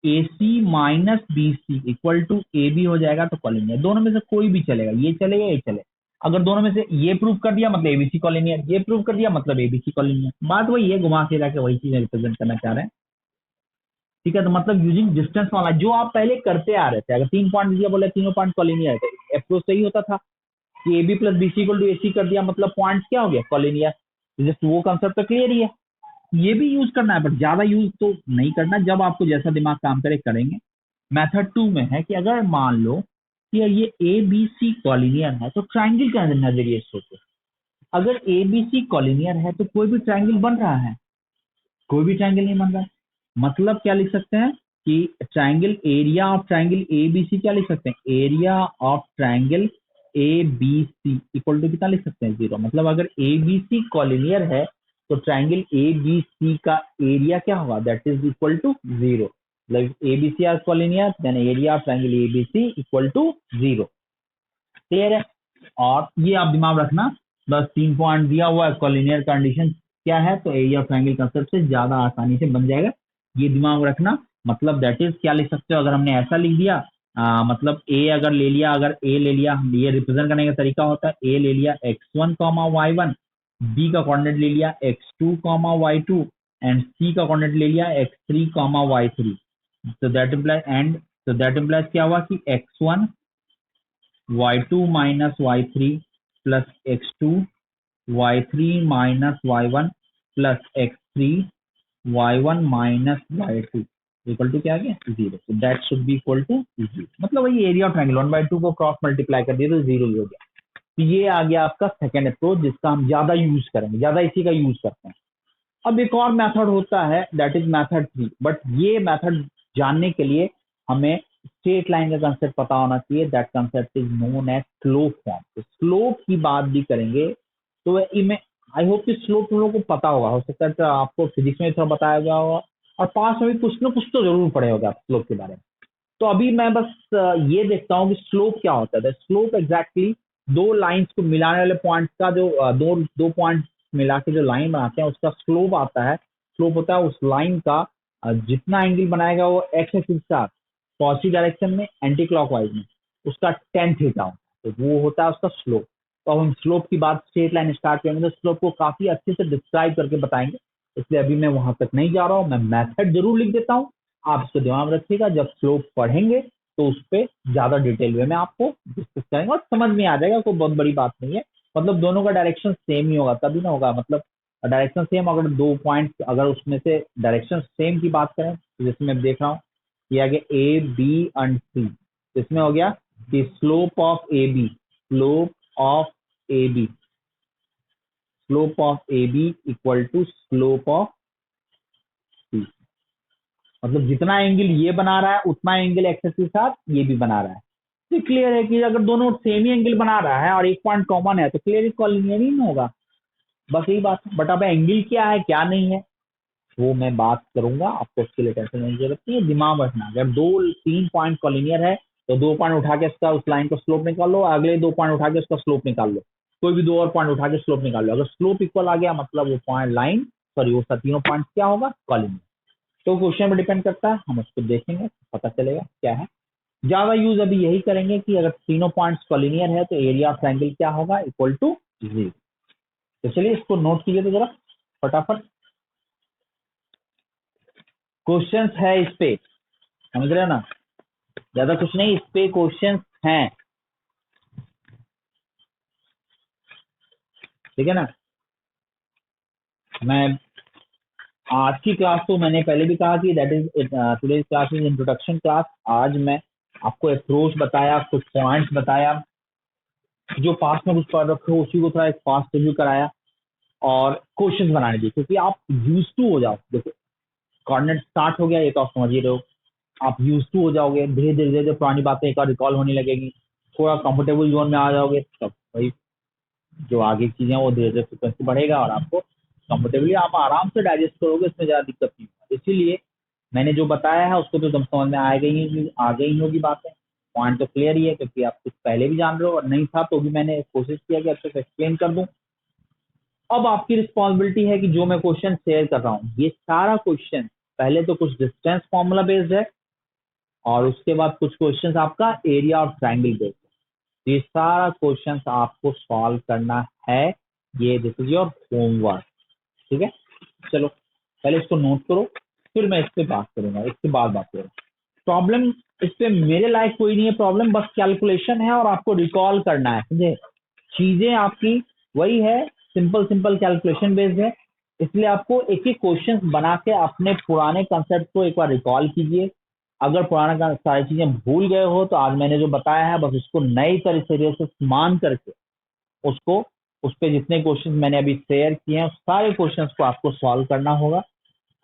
A C minus B C equal to A B हो जाएगा तो कॉलिनियर। दोनों में से कोई भी चलेगा, ये चलेगा ये चलेगा। अगर दोनों में से ये प्रूव कर दिया मतलब एबीसी कॉलिनियर, ये प्रूव कर दिया मतलब एबीसी कॉलिनियर। बात वही है, घुमा फिरा के वही चीज रिप्रेजेंट करना चाह रहे हैं। ठीक है, तो मतलब यूजिंग डिस्टेंस वाला जो आप पहले करते आ रहे थे। अगर 3 पॉइंट दिया, बोले तीनों पॉइंट कॉलिनियर है, अप्रोच सही होता था कि A B plus B C equal to A C कर दिया मतलब पॉइंट क्या हो गया, कॉलिनियर। जस्ट वो कंसेप्ट तो क्लियर ही है। ये भी यूज करना है बट ज्यादा यूज तो नहीं करना, जब आपको जैसा दिमाग काम करे करेंगे। मेथड 2 में है कि अगर मान लो कि ये ए बी सी कॉलिनियर है तो ट्राइंगल के नजरिए से सोचो। अगर ए बी सी कॉलिनियर है तो कोई भी ट्राइंगल बन रहा है, कोई भी ट्राइंगल नहीं बन रहा है। मतलब क्या लिख सकते हैं कि triangle, area of triangle A B C क्या लिख सकते हैं, area of triangle A B C equal to कितना लिख सकते हैं, 0। मतलब अगर ए बी सी कॉलिनियर है तो ट्राइंगल ए बी सी का एरिया क्या होगा, दैट इज इक्वल टू 0। मतलब A B C are collinear then area of triangle A B C equal to 0। Clear है। और ये आप दिमाग रखना, बस 3 पॉइंट दिया हुआ है, कॉलिनियर कंडीशन क्या है तो एरिया ऑफ ट्राइंगल कंसेप्ट से ज्यादा आसानी से बन जाएगा। ये दिमाग रखना। मतलब दैट इज क्या लिख सकते हो, अगर हमने ऐसा लिख दिया मतलब ए अगर ले लिया, अगर ए ले लिया, ये रिप्रेजेंट करने का तरीका होता है, ए ले लिया x1 y1, बी का कोऑर्डिनेट ले लिया x2 y2 एंड सी का कोऑर्डिनेट ले लिया x3 y3। तो दैट इम्प्लाइज क्या हुआ कि x1 y2 minus y3 plus x2 y3 minus y1 plus x3 y1 minus y2 equal to क्या आ गया, 0। तो that should be equal to 0। मतलब वही एरिया ऑफ ट्रायंगल 1/2 को क्रॉस मल्टीप्लाई कर दिया तो 0 हो गया। तो ये आ गया आपका सेकेंड अप्रोच जिसका हम ज्यादा यूज करेंगे, ज्यादा इसी का यूज करते हैं। अब एक और मेथड होता है दैट इज मेथड 3। बट ये मेथड जानने के लिए हमें स्ट्रेट लाइन का कंसेप्ट पता होना चाहिए। That concept is known as slope form. तो स्लोप की बात भी करेंगे तो आई होप कि स्लोप तुम लोगों को पता होगा। हो सकता है तो आपको फिजिक्स में थोड़ा बताया गया होगा और पास में भी कुछ ना कुछ तो जरूर पढ़े होगा स्लोप के बारे में। तो अभी मैं बस ये देखता हूँ कि स्लोप क्या होता है। स्लोप एग्जैक्टली दो लाइंस को मिलाने वाले पॉइंट्स का जो दो पॉइंट मिला के जो लाइन बनाते हैं उसका स्लोप आता है। स्लोप होता है उस लाइन का जितना एंगल बनाएगा वो एक्स एक्सिस के साथ पॉजिटिव डायरेक्शन में एंटी क्लॉकवाइज में उसका 10 थीटा होता है, तो वो होता है उसका स्लोप। तो अब हम स्लोप की बात स्ट्रेट लाइन स्टार्ट करेंगे तो स्लोप को काफी अच्छे से डिस्क्राइब करके बताएंगे, इसलिए अभी मैं वहां तक नहीं जा रहा हूँ। मैं मेथड जरूर लिख देता हूँ, आप इसको दिमाग रखिएगा। जब स्लोप पढ़ेंगे तो उस पर ज्यादा डिटेल में मैं आपको डिस्कस करेंगे और समझ में आ जाएगा, कोई बहुत बड़ी बात नहीं है। मतलब दोनों का डायरेक्शन सेम ही होगा तभी ना होगा। मतलब डायरेक्शन सेम, अगर 2 पॉइंट अगर उसमें से डायरेक्शन सेम की बात करें तो जैसे मैं देख रहा हूँ ये आगे ए बी एंड सी, इसमें हो गया कि slope of A B, slope of A B, slope of A B equal to slope of C. मतलब जितना एंगल ये बना रहा है उतना एंगल एक्सेस के साथ ये भी बना रहा है। तो क्लियर है कि अगर दोनों सेम ही एंगल बना रहा है और एक पॉइंट कॉमन है तो क्लियर कॉलिनियर ही होगा। बस यही बात है। बट अब एंगल क्या है क्या नहीं है वो मैं बात करूंगा, आपको उसके लिए टेंशन नहीं जरूरत है। दिमाग रखना, अगर 2-3 पॉइंट कॉलिनियर है तो 2 पॉइंट उठा के उसका उस लाइन का स्लोप निकाल लो, अगले 2 पॉइंट उठा के उसका स्लोप निकाल लो, कोई भी 2 और पॉइंट उठा के स्लोप निकाल लो। अगर स्लोप इक्वल आ गया मतलब वो पॉइंट लाइन सॉरी वो तीनों पॉइंट क्या होगा, कॉलिनियर। तो क्वेश्चन में डिपेंड करता है, हम उसको देखेंगे पता चलेगा क्या है। ज्यादा यूज अभी यही करेंगे कि अगर तीनों पॉइंट्स कॉलिनियर है तो एरिया ऑफ ट्रायंगल क्या होगा, इक्वल टू जी, तो चलिए इसको नोट कीजिए तो जरा फटाफट। क्वेश्चंस है इस पे, समझ रहे हो ना, ज्यादा कुछ नहीं, इस पे क्वेश्चंस हैं, ठीक है ना। मैं आज की क्लास तो मैंने पहले भी कहा कि that is today's class is introduction class. आज मैं आपको अप्रोच बताया, कुछ पॉइंट्स बताया, जो पास्ट में कुछ पढ़ रखे हो उसी को थोड़ा एक फास्ट रिव्यू कराया और क्वेश्चंस बनाने दिए, क्योंकि आप यूज टू हो जाओ। देखो कोऑर्डिनेट स्टार्ट हो गया, ये तो आप समझ ही रहे हो, आप यूज टू हो जाओगे, धीरे धीरे धीरे पुरानी बातें एक बार रिकॉल होने लगेगी, थोड़ा कंफर्टेबल जोन में आ जाओगे, तब भाई जो आगे की चीजें हैं वो धीरे धीरे फ्रिक्वेंसी बढ़ेगा और आपको कंफर्टेबली आप आराम से डाइजेस्ट करोगे, इसमें ज्यादा दिक्कत नहीं होगा। इसीलिए मैंने जो बताया है उसको तो एकदम समझ में आ गई होगी बातें, पॉइंट तो क्लियर ही है, क्योंकि आप कुछ पहले भी जान रहे हो और नहीं था तो भी मैंने कोशिश किया कि अच्छे से एक्सप्लेन कर दूं। अब आपकी रिस्पॉन्सिबिलिटी है कि जो मैं क्वेश्चन शेयर कर रहा हूँ, ये सारा क्वेश्चन पहले तो कुछ डिस्टेंस फॉर्मूला बेस्ड है और उसके बाद कुछ क्वेश्चन आपका एरिया और ट्रायंगल बेस्ड है। ये सारा क्वेश्चन आपको सॉल्व करना है, ये दिस इज योर होमवर्क, ठीक है। चलो पहले इसको नोट करो, फिर मैं इस पे बात करूंगा, इसके बाद बात करूंगा। प्रॉब्लम इस पे मेरे लायक कोई नहीं है, प्रॉब्लम बस कैलकुलेशन है और आपको रिकॉल करना है, समझे। चीजें आपकी वही है, सिंपल सिंपल कैलकुलेशन बेस्ड है, इसलिए आपको एक एक क्वेश्चन बना के अपने पुराने कंसेप्ट को एक बार रिकॉल कीजिए। अगर पुराना सारी चीजें भूल गए हो तो आज मैंने जो बताया है बस उसको नई तरीके से मान करके उसको, उस पे जितने क्वेश्चन मैंने अभी शेयर किए हैं उस सारे क्वेश्चन को आपको सॉल्व करना होगा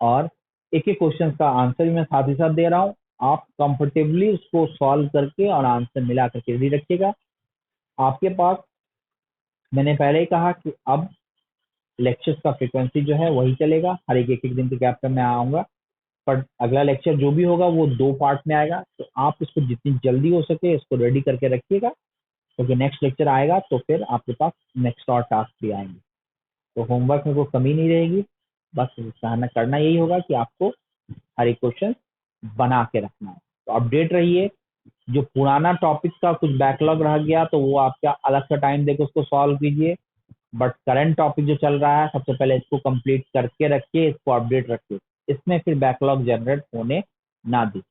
और एक एक क्वेश्चन का आंसर भी मैं साथ ही साथ दे रहा हूँ। आप कंफर्टेबली उसको सॉल्व करके और आंसर मिला करके रेडी रखिएगा। आपके पास मैंने पहले ही कहा कि अब लेक्चर्स का फ्रीक्वेंसी जो है वही चलेगा, हर एक एक दिन के गैप पे मैं आऊंगा, पर अगला लेक्चर जो भी होगा वो 2 पार्ट में आएगा, तो आप इसको जितनी जल्दी हो सके इसको रेडी करके रखिएगा, क्योंकि नेक्स्ट लेक्चर आएगा तो फिर आपके पास नेक्स्ट और टास्क भी आएंगे, तो होमवर्क में कोई कमी नहीं रहेगी। बस करना यही होगा कि आपको हर एक क्वेश्चन बना के रखना है। तो अपडेट रहिए, जो पुराना टॉपिक का कुछ बैकलॉग रह गया तो वो आपका अलग सा टाइम देकर उसको सॉल्व कीजिए, बट करंट टॉपिक जो चल रहा है सबसे पहले इसको कंप्लीट करके रखिए, इसको अपडेट रखिए, इसमें फिर बैकलॉग जनरेट होने ना दीजिए,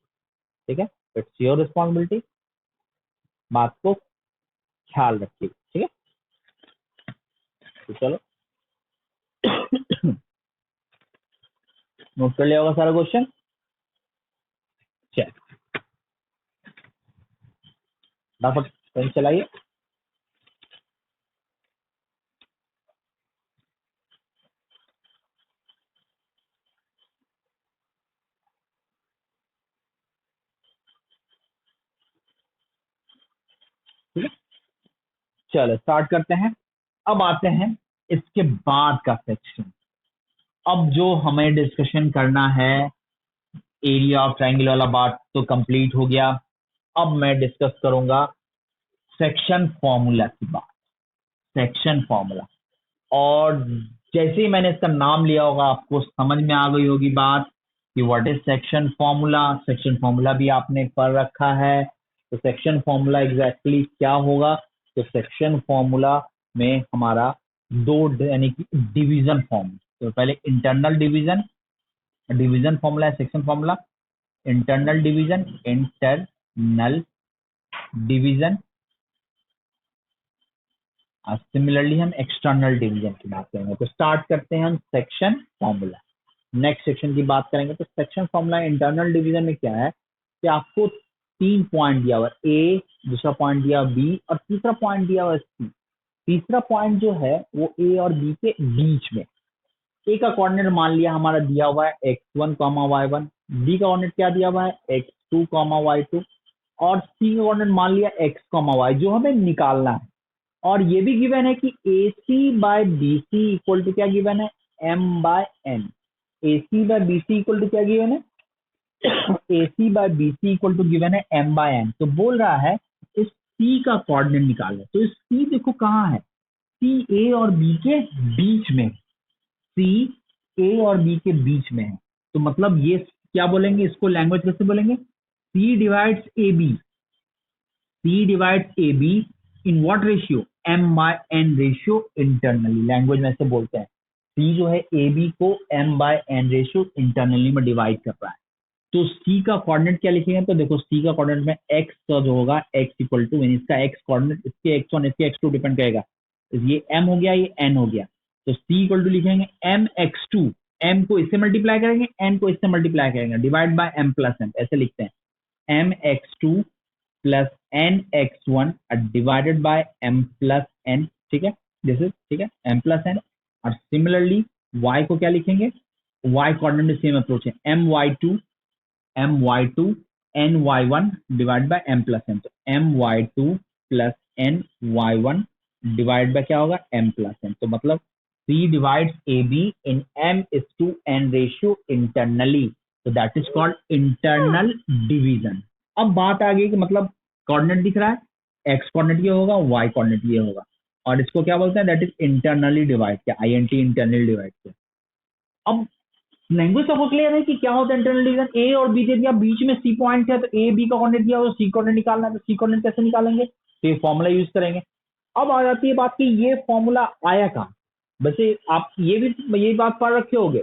ठीक है। इट्स योर रिस्पॉन्सिबिलिटी, बात को ख्याल रखिए, ठीक है। तो चलो नोट कर लिया होगा सारा क्वेश्चन, चल फटाफट पेन चलाइए। ठीक है, चलो स्टार्ट करते हैं। अब आते हैं इसके बाद का सेक्शन। अब जो हमें डिस्कशन करना है, एरिया ऑफ ट्रायंगल वाला बात तो कंप्लीट हो गया। अब मैं डिस्कस करूंगा सेक्शन फॉर्मूला की बात, सेक्शन फॉर्मूला। और जैसे ही मैंने इसका नाम लिया होगा आपको समझ में आ गई होगी बात कि what is section formula. Section formula भी आपने पढ़ रखा है, तो सेक्शन फॉर्मूला एग्जैक्टली क्या होगा। तो सेक्शन फॉर्मूला में हमारा दो यानी कि डिवीजन फॉर्म, तो पहले इंटरनल डिवीजन, डिवीजन फॉर्मूला है section formula, internal division. Similarly हम एक्सटर्नल डिवीजन की बात करेंगे। तो स्टार्ट करते हैं हम सेक्शन फॉर्मूला, नेक्स्ट सेक्शन की बात करेंगे। तो सेक्शन फॉर्मूला इंटरनल डिवीजन में क्या है कि आपको 3 पॉइंट दिया हुआ ए, दूसरा पॉइंट दिया बी और तीसरा पॉइंट दिया हुआ सी। तीसरा पॉइंट जो है वो ए और बी के बीच में, ए का कोऑर्डिनेट मान लिया हमारा दिया हुआ है x1 y1, बी का कोऑर्डिनेट क्या दिया हुआ है x2 y2 और सी का कोऑर्डिनेट मान लिया x y, जो हमें निकालना है। और ये भी गिवन है कि A C by B C equal to क्या गिवन है, m by n. A C by B C equal to क्या गिवन है, A C by B C equal to given है एम बाय एन। तो बोल रहा है इस सी का कोऑर्डिनेट निकालना, तो इस सी देखो कहाँ है, सी ए और बी के बीच में, सी ए और बी के बीच में है। तो मतलब ये क्या बोलेंगे, इसको लैंग्वेज कैसे बोलेंगे, C divides A B, C divides A B in what ratio, m bye n ratio internally, language में ऐसे बोलते हैं। सी जो है ए बी को m bye n ratio internally में डिवाइड कर रहा है। तो सी का कोऑर्डिनेट क्या लिखेंगे, तो देखो सी का कोऑर्डिनेट में x का जो होगा x इक्वल टू, इसका x कोऑर्डिनेट इसके x1 इसके x2 डिपेंड करेगा, ये m हो गया ये n हो गया, तो c इक्वल टू लिखेंगे m x2, m को इससे मल्टीप्लाई करेंगे n को इससे मल्टीप्लाई करेंगे divide by m plus n, ऐसे लिखते हैं m x2 plus n x1 divided by m plus n, ठीक है, दिस इज ठीक है m प्लस n। और सिमिलरली y को क्या लिखेंगे, y कोऑर्डिनेट सेम अप्रोच है my2 ny1 divide by m plus n, तो my2 plus ny1 divide by क्या होगा m प्लस n। तो मतलब C divides AB in m:n ratio internally, तो that is called internal division. अब बात आ गई कि मतलब कोऑर्डिनेट दिख रहा है, x कोऑर्डिनेट ये होगा, y कोऑर्डिनेट ये होगा, और इसको क्या बोलते हैं, दैट इज इंटरनली डिवाइड किया, INT इंटरनली डिवाइड किया। अब लैंग्वेज सबको क्लियर है कि क्या होता है इंटरनल डिवीजन। ए और बी दे दिया, बीच में सी पॉइंट है, तो ए बी का कोऑर्डिनेट दिया, सी कोऑर्डिनेट निकालना है, तो सी कोऑर्डिनेट कैसे निकालेंगे, तो ये फॉर्मूला यूज करेंगे। अब आ जाती है बात कि ये फॉर्मूला आया कहाँ, वैसे आप ये बात पढ़ रखे होगे,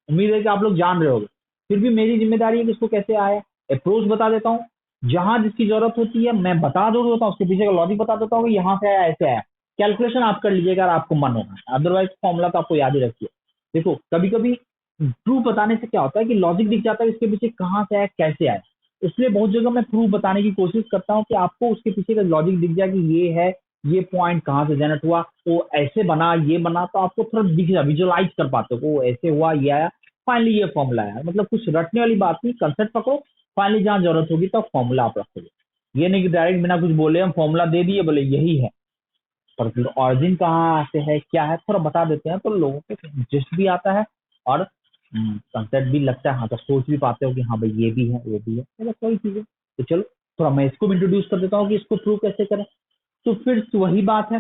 उम्मीद है कि आप लोग जान रहे होगे, फिर भी मेरी जिम्मेदारी है कि इसको कैसे आया, अप्रोच बता देता हूँ, जहां जिसकी जरूरत होती है मैं बता जरूर देता हूँ, उसके पीछे का लॉजिक बता देता हूँ कि यहाँ से आया ऐसे आया, कैलकुलेशन आप कर लीजिएगा अगर आपको मन होगा, अदरवाइज फॉर्मूला तो आपको याद ही रखिए। देखो कभी कभी प्रूफ बताने से क्या होता है कि लॉजिक दिख जाता है इसके पीछे कहाँ से आया कैसे आया, इसलिए बहुत जगह मैं प्रूफ बताने की कोशिश करता हूँ कि आपको उसके पीछे का लॉजिक दिख जाए कि ये है, ये पॉइंट कहाँ से जनरेट हुआ, वो ऐसे बना ये बना, तो आपको थोड़ा दिख जाए, विजुअलाइज कर पाते हो वो ऐसे हुआ ये आया, फाइनली ये फॉर्मूला आया। मतलब कुछ रटने वाली बात नहीं, कंसेप्ट पकड़ो, फाइनली जहाँ जरूरत होगी तो फॉर्मूला आप रखोगे, ये नहीं कि डायरेक्ट बिना कुछ बोले हम फॉर्मूला दे दिए बोले यही है, पर ऑरिजिन कहाँ से है क्या है थोड़ा बता देते हैं, तो लोगों को इंटरेस्ट भी आता है और कंसेप्ट भी लगता है, हाँ तो सोच भी पाते हो कि हाँ भाई ये भी है वो भी है, चलो कोई चीज है। तो चलो थोड़ा मैं इसको भी इंट्रोड्यूस कर देता हूँ कि इसको प्रूव कैसे करें। तो फिर वही बात है,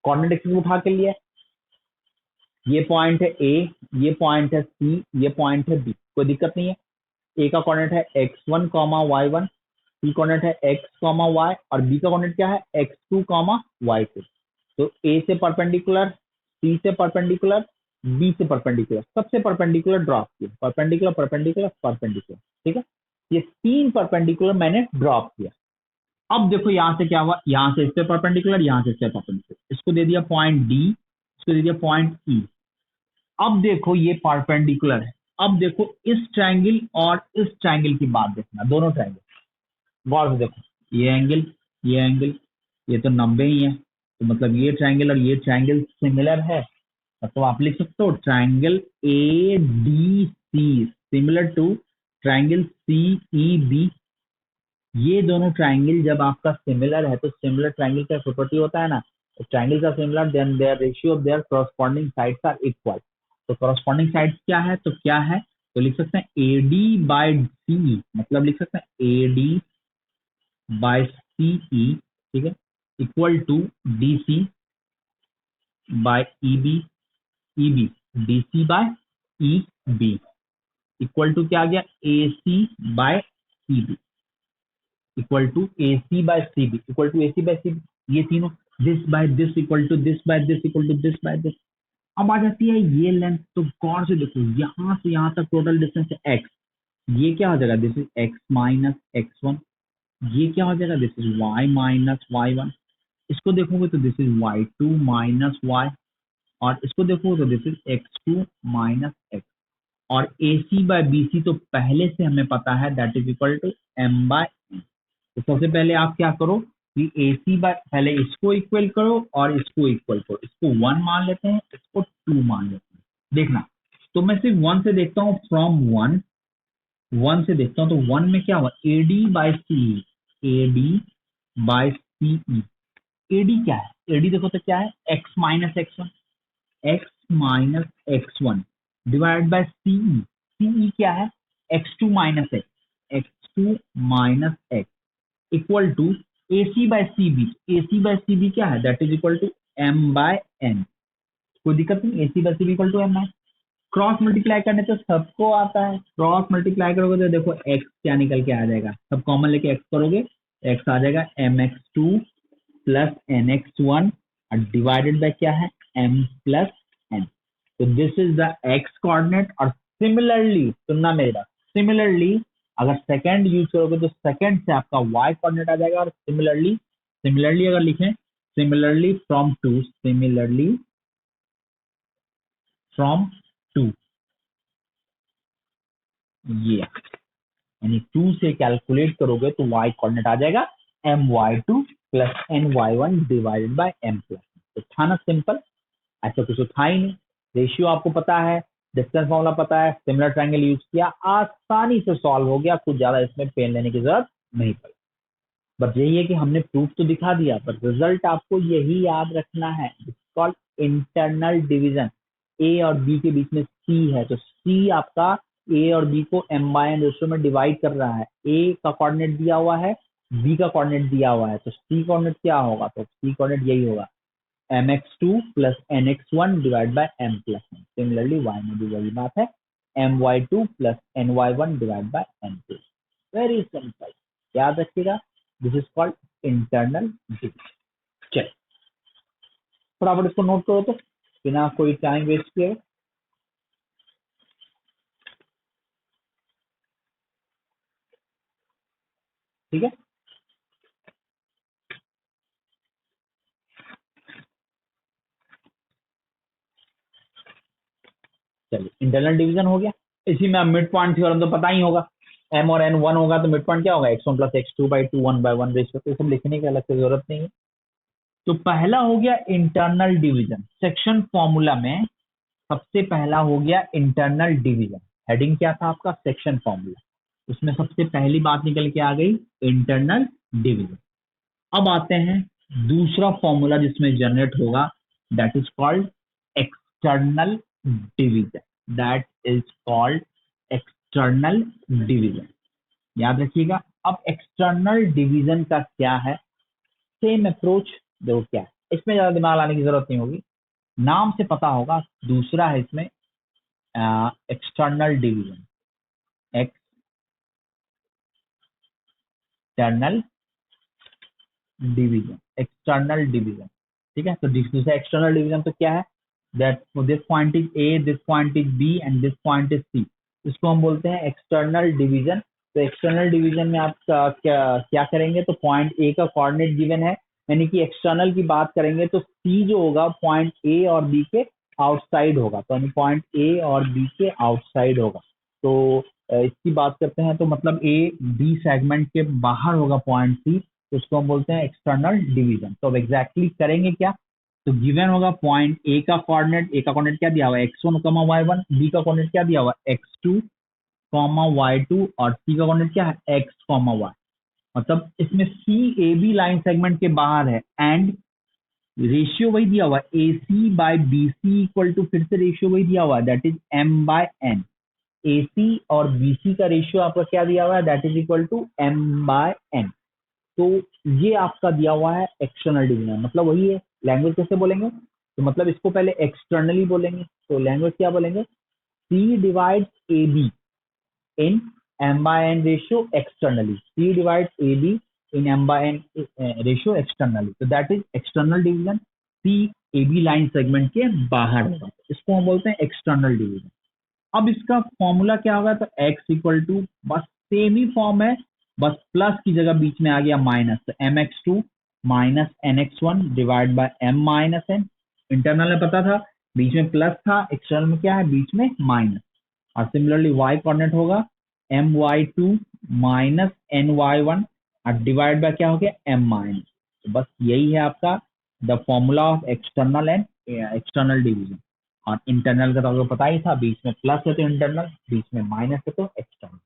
कोऑर्डिनेट एक्सिस उठा के लिए, ये पॉइंट है ए, ये पॉइंट है सी, ये पॉइंट है बी, कोई दिक्कत नहीं है। ए का कोऑर्डिनेट है x1 y1, सी कोऑर्डिनेट है x y, और बी का कोऑर्डिनेट क्या है x2 y2। तो ए से परपेंडिकुलर, सी से परपेंडिकुलर, बी से परपेंडिकुलर, सबसे परपेंडिकुलर ड्रॉप किया, परपेंडिकुलर परपेंडिकुलर परपेंडिकुलर, ठीक है, ये तीन परपेंडिकुलर मैंने ड्रॉप किया। अब देखो यहाँ से क्या हुआ, यहाँ से इससे परपेंडिकुलर, यहाँ से इससे परपेंडिकुलर, इसको दे दिया पॉइंट डी, इसको दे दिया पॉइंट ई। अब देखो ये परपेंडिकुलर है, अब देखो इस ट्रायंगल और इस ट्रायंगल की बात देखना, दोनों ट्रायंगल गौर से देखो, ये एंगल ये तो 90 ही है, तो मतलब ये ट्रायंगल और ये ट्रायंगल सिमिलर है, तो आप लिख सकते हो triangle A D C similar to triangle C E B. ये दोनों ट्रायंगल जब आपका सिमिलर है तो सिमिलर ट्रायंगल का प्रॉपर्टी होता है ना, triangles are similar then their ratio of their corresponding sides are equal. तो कॉरस्पॉन्डिंग साइड्स क्या है, तो क्या है, तो लिख सकते हैं ए डी बाई सी, मतलब लिख सकते हैं A D bye C E, ठीक है, equal to D C by E B, E B D C by E B, equal to क्या आ गया A C by C B, equal to A C by C B, equal to A C by C B, ये तीनों this by this equal to this by this equal to this by this. अब आ जाती है ये length, तो गौर से देखो यहाँ से यहाँ तक टोटल डिस्टेंस है x, ये क्या हो जाएगा, this is x minus x1, ये क्या हो जाएगा, this is y minus y1, इसको देखोगे तो this is y2 minus y, और इसको देखोगे तो this is x2 minus x, और AC बाय BC तो पहले से हमें पता है that is equal to m bye n। तो सबसे पहले आप क्या करो कि AC बाय, पहले इसको इक्वल करो और इसको इक्वल करो, इसको 1 मान लेते हैं, इसको 2 मान लेते हैं, देखना। तो मैं सिर्फ 1 से देखता हूँ, फ्रॉम 1 से देखता हूँ, तो 1 में क्या हुआ AD by CE, AD by CE, AD क्या है, AD देखो तो क्या है x minus x1, x minus x1 by बाय CE, CE क्या है x2 minus x, x2 minus x, equal to AC by CB, AC by CB क्या है that is equal to m bye n, कोई दिक्कत नहीं, AC by CB equal to m है। Cross multiply करने तो सबको आता है, क्रॉस मल्टीप्लाई करोगे तो देखो x क्या निकल के आ जाएगा, सब कॉमन लेके x करोगे, x आ जाएगा mx2 plus n x one divided by क्या है m प्लस n। तो this is the x coordinate. और सिमिलरली सुनना मेरा, सिमिलरली अगर सेकंड यूज करोगे तो सेकंड से आपका y कोऑर्डिनेट आ जाएगा। और सिमिलरली, सिमिलरली अगर लिखें, similarly from two, similarly from two, ये यानी 2 से कैलकुलेट करोगे तो y कोऑर्डिनेट आ जाएगा my2 plus ny1 divided by m plus. तो था ना सिंपल, ऐसा कुछ तो था ही नहीं। रेशियो आपको पता है, डिस्टेंस फॉर्मूला पता है, सिमिलर ट्रायंगल यूज किया, आसानी से सॉल्व हो गया, कुछ ज्यादा इसमें पेन लेने की जरूरत नहीं पड़ी। बस यही है कि हमने प्रूफ तो दिखा दिया, पर रिजल्ट आपको यही याद रखना है, कॉल्ड इंटरनल डिवीजन। ए और बी के बीच में सी है, तो सी आपका ए और बी को m बाय n रेशियो में डिवाइड कर रहा है। ए का कोऑर्डिनेट दिया हुआ है, बी का कोऑर्डिनेट दिया हुआ है, तो सी कोऑर्डिनेट क्या होगा, तो सी कोऑर्डिनेट यही होगा mx2 plus nx1 divide by m plus n। Similarly y में भी वही बात है, my2 plus ny1 divide by m plus. Very simple, याद रखिएगा, this is called internal division. चलिए फटाफट इसको नोट करो तो, बिना कोई टाइम वेस्ट किए। ठीक है, चलिए इंटरनल डिवीजन हो गया। इसी में अब मिड पॉइंट थ्योरम तो पता ही होगा, m और n 1 होगा तो मिड पॉइंट क्या होगा, x1 plus x2 by 2 1/1 ratio. तो सब लिखने की अलग से जरूरत नहीं है। तो पहला हो गया इंटरनल डिवीजन, सेक्शन फॉर्मूला में सबसे पहला हो गया इंटरनल डिवीजन। हेडिंग क्या था आपका, सेक्शन फॉर्मूला, उसमें सबसे पहली बात निकल के आ गई इंटरनल डिवीजन। अब आते हैं दूसरा फॉर्मूला जिसमें जनरेट होगा, that is called external division, that is called external division. याद रखिएगा। अब एक्सटर्नल डिवीजन का क्या है, सेम अप्रोच, देखो क्या है, इसमें ज्यादा दिमाग लाने की जरूरत नहीं होगी, नाम से पता होगा। दूसरा है इसमें external division, external division, external division. ठीक है, तो दूसरा एक्सटर्नल डिवीजन तो क्या है, that this point is A, this point is B and this point is C, इसको हम बोलते हैं एक्सटर्नल डिवीजन। तो एक्सटर्नल डिवीजन में आप क्या क्या करेंगे, तो पॉइंट ए का कोऑर्डिनेट गिवन है, यानी कि एक्सटर्नल की बात करेंगे तो सी जो होगा पॉइंट ए और बी के आउटसाइड होगा, तो यानी पॉइंट ए और बी के आउटसाइड होगा। तो इसकी बात करते हैं तो मतलब ए बी सेगमेंट के बाहर होगा पॉइंट सी, तो उसको हम बोलते हैं एक्सटर्नल डिवीजन। तो अब एग्जैक्टली करेंगे क्या, तो गिवन होगा पॉइंट ए का कोऑर्डिनेट, ए का कोऑर्डिनेट क्या दिया हुआ है x1 y1, बी का कोऑर्डिनेट क्या दिया हुआ है x2 y2 और सी का कोऑर्डिनेट क्या है x y। मतलब इसमें C A B line segment के बाहर है, एंड रेशियो वही दिया हुआ है A C by B C equal to, फिर से रेशियो वही दिया हुआ है, that is m bye n। A C और बी सी का रेशियो आपका क्या दिया हुआ है, that is equal to m bye n। तो ये आपका दिया हुआ है एक्सटर्नल डिवीजन, मतलब वही है। लैंग्वेज कैसे बोलेंगे, तो मतलब इसको पहले एक्सटर्नली बोलेंगे, तो लैंग्वेज क्या बोलेंगे, C divide A B in m bye n ratio externally, C divide A B in m bye n ratio externally, तो that is external division. C A B line segment के बाहर होगा, इसको हम बोलते हैं एक्सटर्नल डिवीजन। अब इसका फॉर्मूला क्या होगा, तो x इक्वल टू, बस सेम ही फॉर्म है, बस प्लस की जगह बीच में आ गया माइनस, तो mx2 minus nx1 divide by m minus n। Internal में पता था बीच में प्लस था, एक्सटर्नल में क्या है बीच में माइनस। और सिमिलरली y कोऑर्डिनेट होगा my2 माइनस ny1 और डिवाइड बाय क्या हो गया m माइनस। तो बस यही है आपका the formula of external and external division. और इंटरनल का तो आपको पता ही था, बीच में प्लस है तो इंटरनल, बीच में माइनस है तो एक्सटर्नल।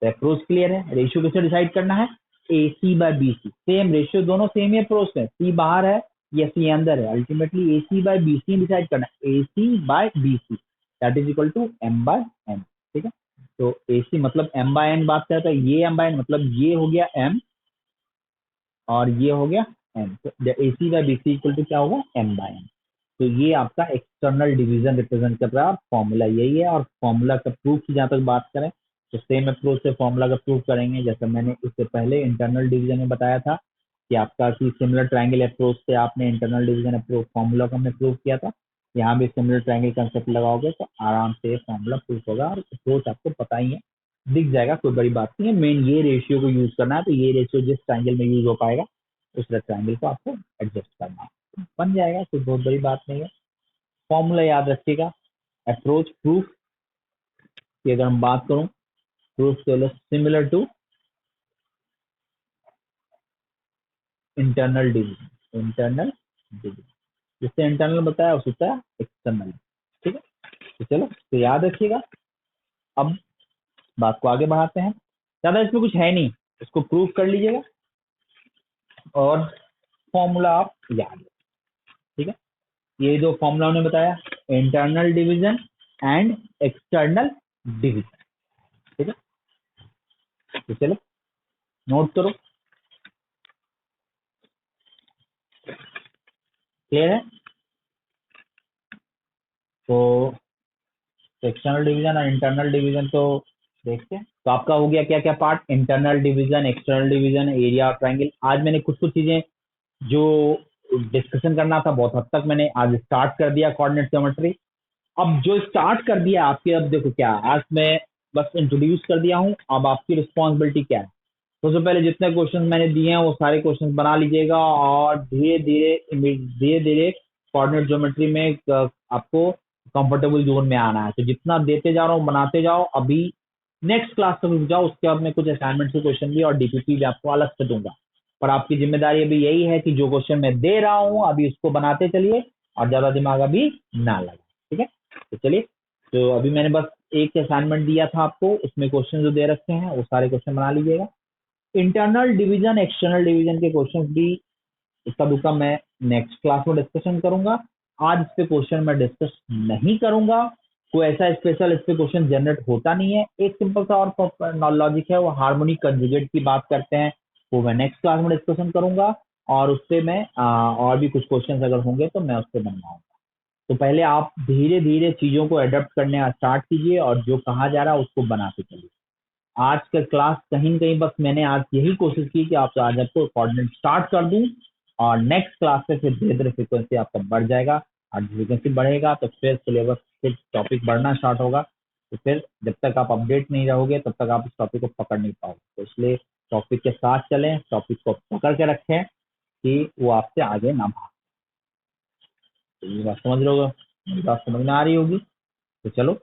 तो अप्रोच क्लियर है। रेशियो कैसे डिसाइड करना है, A C by B C, same ratio, दोनों सेम ही अप्रोच है, सी बाहर है या सी अंदर है, ultimately A C by B C decide करना है, A C by B C that is equal to m bye n। ठीक है, तो ए सी मतलब m बाय n बात करता है, ये m बाय n मतलब ये हो गया m और ये हो गया n, तो A C by B C equal to क्या होगा m बाय n। तो ये आपका एक्सटर्नल डिवीजन रिप्रेजेंट कर रहा है, फॉर्मूला यही है। और फॉर्मूला का प्रूफ की जहां तक बात करें तो सेम अप्रोच से फॉर्मूला का प्रूफ करेंगे, जैसे मैंने इससे पहले इंटरनल डिवीजन में बताया था कि आपका कि सिमिलर ट्रायंगल अप्रोच से आपने इंटरनल डिवीजन अप्रोच फॉर्मूला को हमने प्रूव किया था, यहाँ भी सिमिलर ट्रायंगल कंसेप्ट लगाओगे तो आराम से फॉर्मूला प्रूफ होगा और अप्रोच आपको पता ही है, दिख जाएगा, कोई बड़ी बात नहीं है। मेन ये रेशियो को यूज करना है, तो ये रेशियो जिस ट्रायंगल में यूज हो पाएगा उस ट्रायंगल को आपको एडजस्ट करना है, बन जाएगा, कोई बहुत बड़ी बात नहीं है। फॉर्मूला याद रखिएगा, अप्रोच प्रूफ की अगर हम बात करूं, proof similar to internal division जिससे इंटरनल बताया उसी तरह एक्सटर्नल, ठीक है। तो चलो तो याद रखिएगा। अब बात को आगे बढ़ाते हैं, ज्यादा इसमें कुछ है नहीं, इसको प्रूफ कर लीजिएगा और फॉर्मूला आप याद, ठीक है। ये जो फॉर्मूला उन्होंने बताया, internal division and external division, ठीक है। तो चलो नोट करो, क्लियर है। तो एक्सटर्नल डिवीजन और इंटरनल डिवीजन तो देखते हैं। तो आपका हो गया क्या क्या part, internal division, external division, area और ट्रायंगल। आज मैंने कुछ कुछ चीजें जो डिस्कशन करना था बहुत हद तक मैंने आज स्टार्ट कर दिया, कोऑर्डिनेट ज्योमेट्री। अब जो स्टार्ट कर दिया आपके, अब देखो क्या, आज मैं बस इंट्रोड्यूस कर दिया हूँ, अब आपकी रिस्पॉन्सिबिलिटी क्या है। सबसे पहले जितने क्वेश्चन मैंने दिए हैं वो सारे क्वेश्चन बना लीजिएगा और धीरे धीरे कोऑर्डिनेट ज्योमेट्री में आपको कंफर्टेबल जोन में आना है। तो जितना देते जा रहा हूँ बनाते जाओ, अभी नेक्स्ट क्लास तक रुक जाओ, उसके बाद में कुछ असाइनमेंट के क्वेश्चन भी और डीपीपी भी आपको अलग से दूंगा। पर आपकी जिम्मेदारी अभी यही है कि जो क्वेश्चन मैं दे रहा हूँ अभी उसको बनाते चलिए और ज्यादा दिमाग अभी ना लगे, ठीक है। तो चलिए, तो अभी मैंने बस एक असाइनमेंट दिया था आपको, उसमें क्वेश्चन जो दे रखे हैं वो सारे क्वेश्चन बना लीजिएगा। इंटरनल डिवीजन एक्सटर्नल डिवीजन के क्वेश्चन भी इसका दुका मैं नेक्स्ट क्लास में डिस्कशन करूंगा। आज इस पे क्वेश्चन मैं डिस्कस नहीं करूंगा, कोई ऐसा स्पेशल इस पे क्वेश्चन जनरेट होता नहीं है। एक सिंपल सा और लॉजिक है, वो हार्मोनिक कंजुगेट की बात करते हैं, वो मैं नेक्स्ट क्लास में डिस्कशन करूंगा और उससे मैं और भी कुछ क्वेश्चन अगर होंगे तो मैं उससे बनवाऊंगा। तो पहले आप धीरे धीरे चीजों को अडेप्ट करने स्टार्ट कीजिए और जो कहा जा रहा है उसको बनाते चलिए। आज का क्लास कहीं न कहीं बस मैंने आज यही कोशिश की कि आप आज आपको कोऑर्डिनेट स्टार्ट कर दूं और नेक्स्ट क्लास से फिर धीरे धीरे फ्रीक्वेंसी आपका बढ़ जाएगा और फ्रीक्वेंसी बढ़ेगा तो फिर सिलेबस फिर टॉपिक बढ़ना स्टार्ट होगा। तो फिर जब तक आप अपडेट नहीं रहोगे तब तक आप इस टॉपिक को पकड़ नहीं पाओगे। तो इसलिए टॉपिक के साथ चलें, टॉपिक को पकड़ के रखें कि वो आपसे आगे ना भागे। तो ये बात समझ रहे होगा, मेरी बात समझ में आ रही होगी। तो चलो,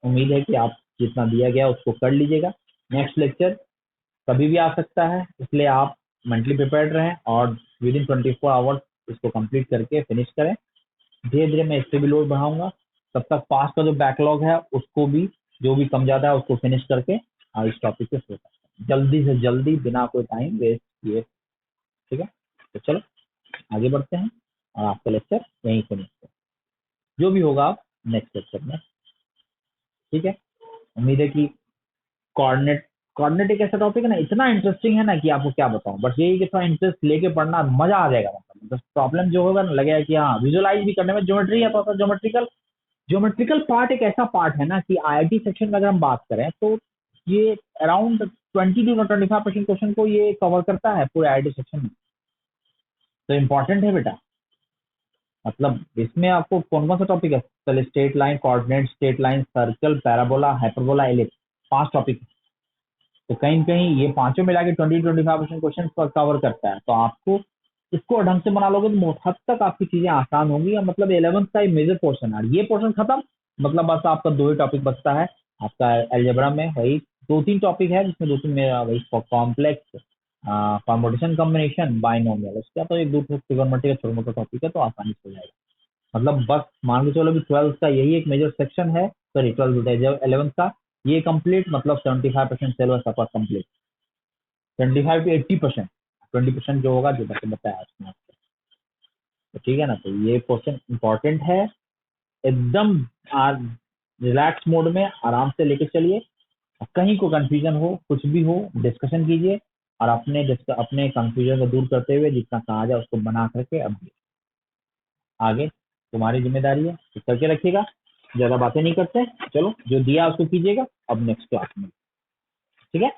उम्मीद है कि आप जितना दिया गया उसको कर लीजिएगा। नेक्स्ट लेक्चर कभी भी आ सकता है, इसलिए आप मेंटली प्रिपेयर्ड रहें और विद इन 24 आवर्स इसको कंप्लीट करके फिनिश करें। धीरे धीरे मैं इस पे भी लोड बढ़ाऊंगा, तब तक पास्ट का जो बैकलॉग है उसको भी, जो भी कम ज्यादा है उसको फिनिश करके और इस टॉपिक पे शुरू करते हैं जल्दी से जल्दी बिना कोई टाइम वेस्ट किए, ठीक है। तो चलो आगे बढ़ते हैं और आपका लेक्चर यहीं फिनिश करें, जो भी होगा आप नेक्स्ट लेक्चर में, ठीक है। उम्मीद है कि कोऑर्डिनेट कोऑर्डिनेट एक ऐसा टॉपिक है ना, इतना इंटरेस्टिंग है ना कि आपको क्या बताऊं। बस यही कि थोड़ा इंटरेस्ट लेके पढ़ना, मजा आ जाएगा। मतलब प्रॉब्लम जो होगा ना, लगेगा कि हाँ विजुअलाइज भी करने में ज्योमेट्री है, तो ज्योमेट्रिकल ज्योमेट्रिकल पार्ट एक ऐसा पार्ट है ना कि आईआईटी सेक्शन में अगर हम बात करें तो ये अराउंड 20 to 25% क्वेश्चन को ये कवर करता है पूरे आईआईटी सेक्शन में। तो इम्पोर्टेंट है बेटा, मतलब इसमें आपको कौन कौन सा टॉपिक है, चलिए straight line, coordinate, straight line, circle, parabola, hyperbola, ellipse, 5 topic. तो कहीं न कहीं ये पांचों मिला के 20-25% क्वेश्चन कवर करता है। तो आपको इसको ढंग से बना लोगे तो बहुत हद तक आपकी चीजें आसान होंगी। मतलब 11th का मेजर पोर्शन है, ये पोर्शन खत्म, मतलब बस आपका 2 ही टॉपिक बचता है आपका एल्जेब्रा में। वही 2-3 टॉपिक है जिसमें 2-3 मेरा वही कॉम्प्लेक्स, परमुटेशन, कॉम्बिनेशन, बाइनोमियल, उसका तो एक दो ट्रिगोनोमेट्री का छोटा मोटा टॉपिक है, तो आसानी से हो जाएगा। मतलब बस मान के चलो कि 12th का यही एक मेजर सेक्शन है, सॉरी 11th का ये कंप्लीट, मतलब 75% सिलेबस आपका कंप्लीट, 75 to 80%, 20% जो होगा जो मैंने बताया उसमें आपको। तो ठीक है ना, तो ये क्वेश्चन इंपॉर्टेंट है, एकदम रिलैक्स मोड में आराम से लेके चलिए। कहीं को कंफ्यूजन हो, कुछ भी हो, डिस्कशन कीजिए और अपने कंफ्यूजन को दूर करते हुए जितना कहा जाए उसको बना करके अब आगे तुम्हारी जिम्मेदारी है, तो करके रखिएगा। ज्यादा बातें नहीं करते, चलो जो दिया उसको कीजिएगा अब नेक्स्ट क्लास में, ठीक है।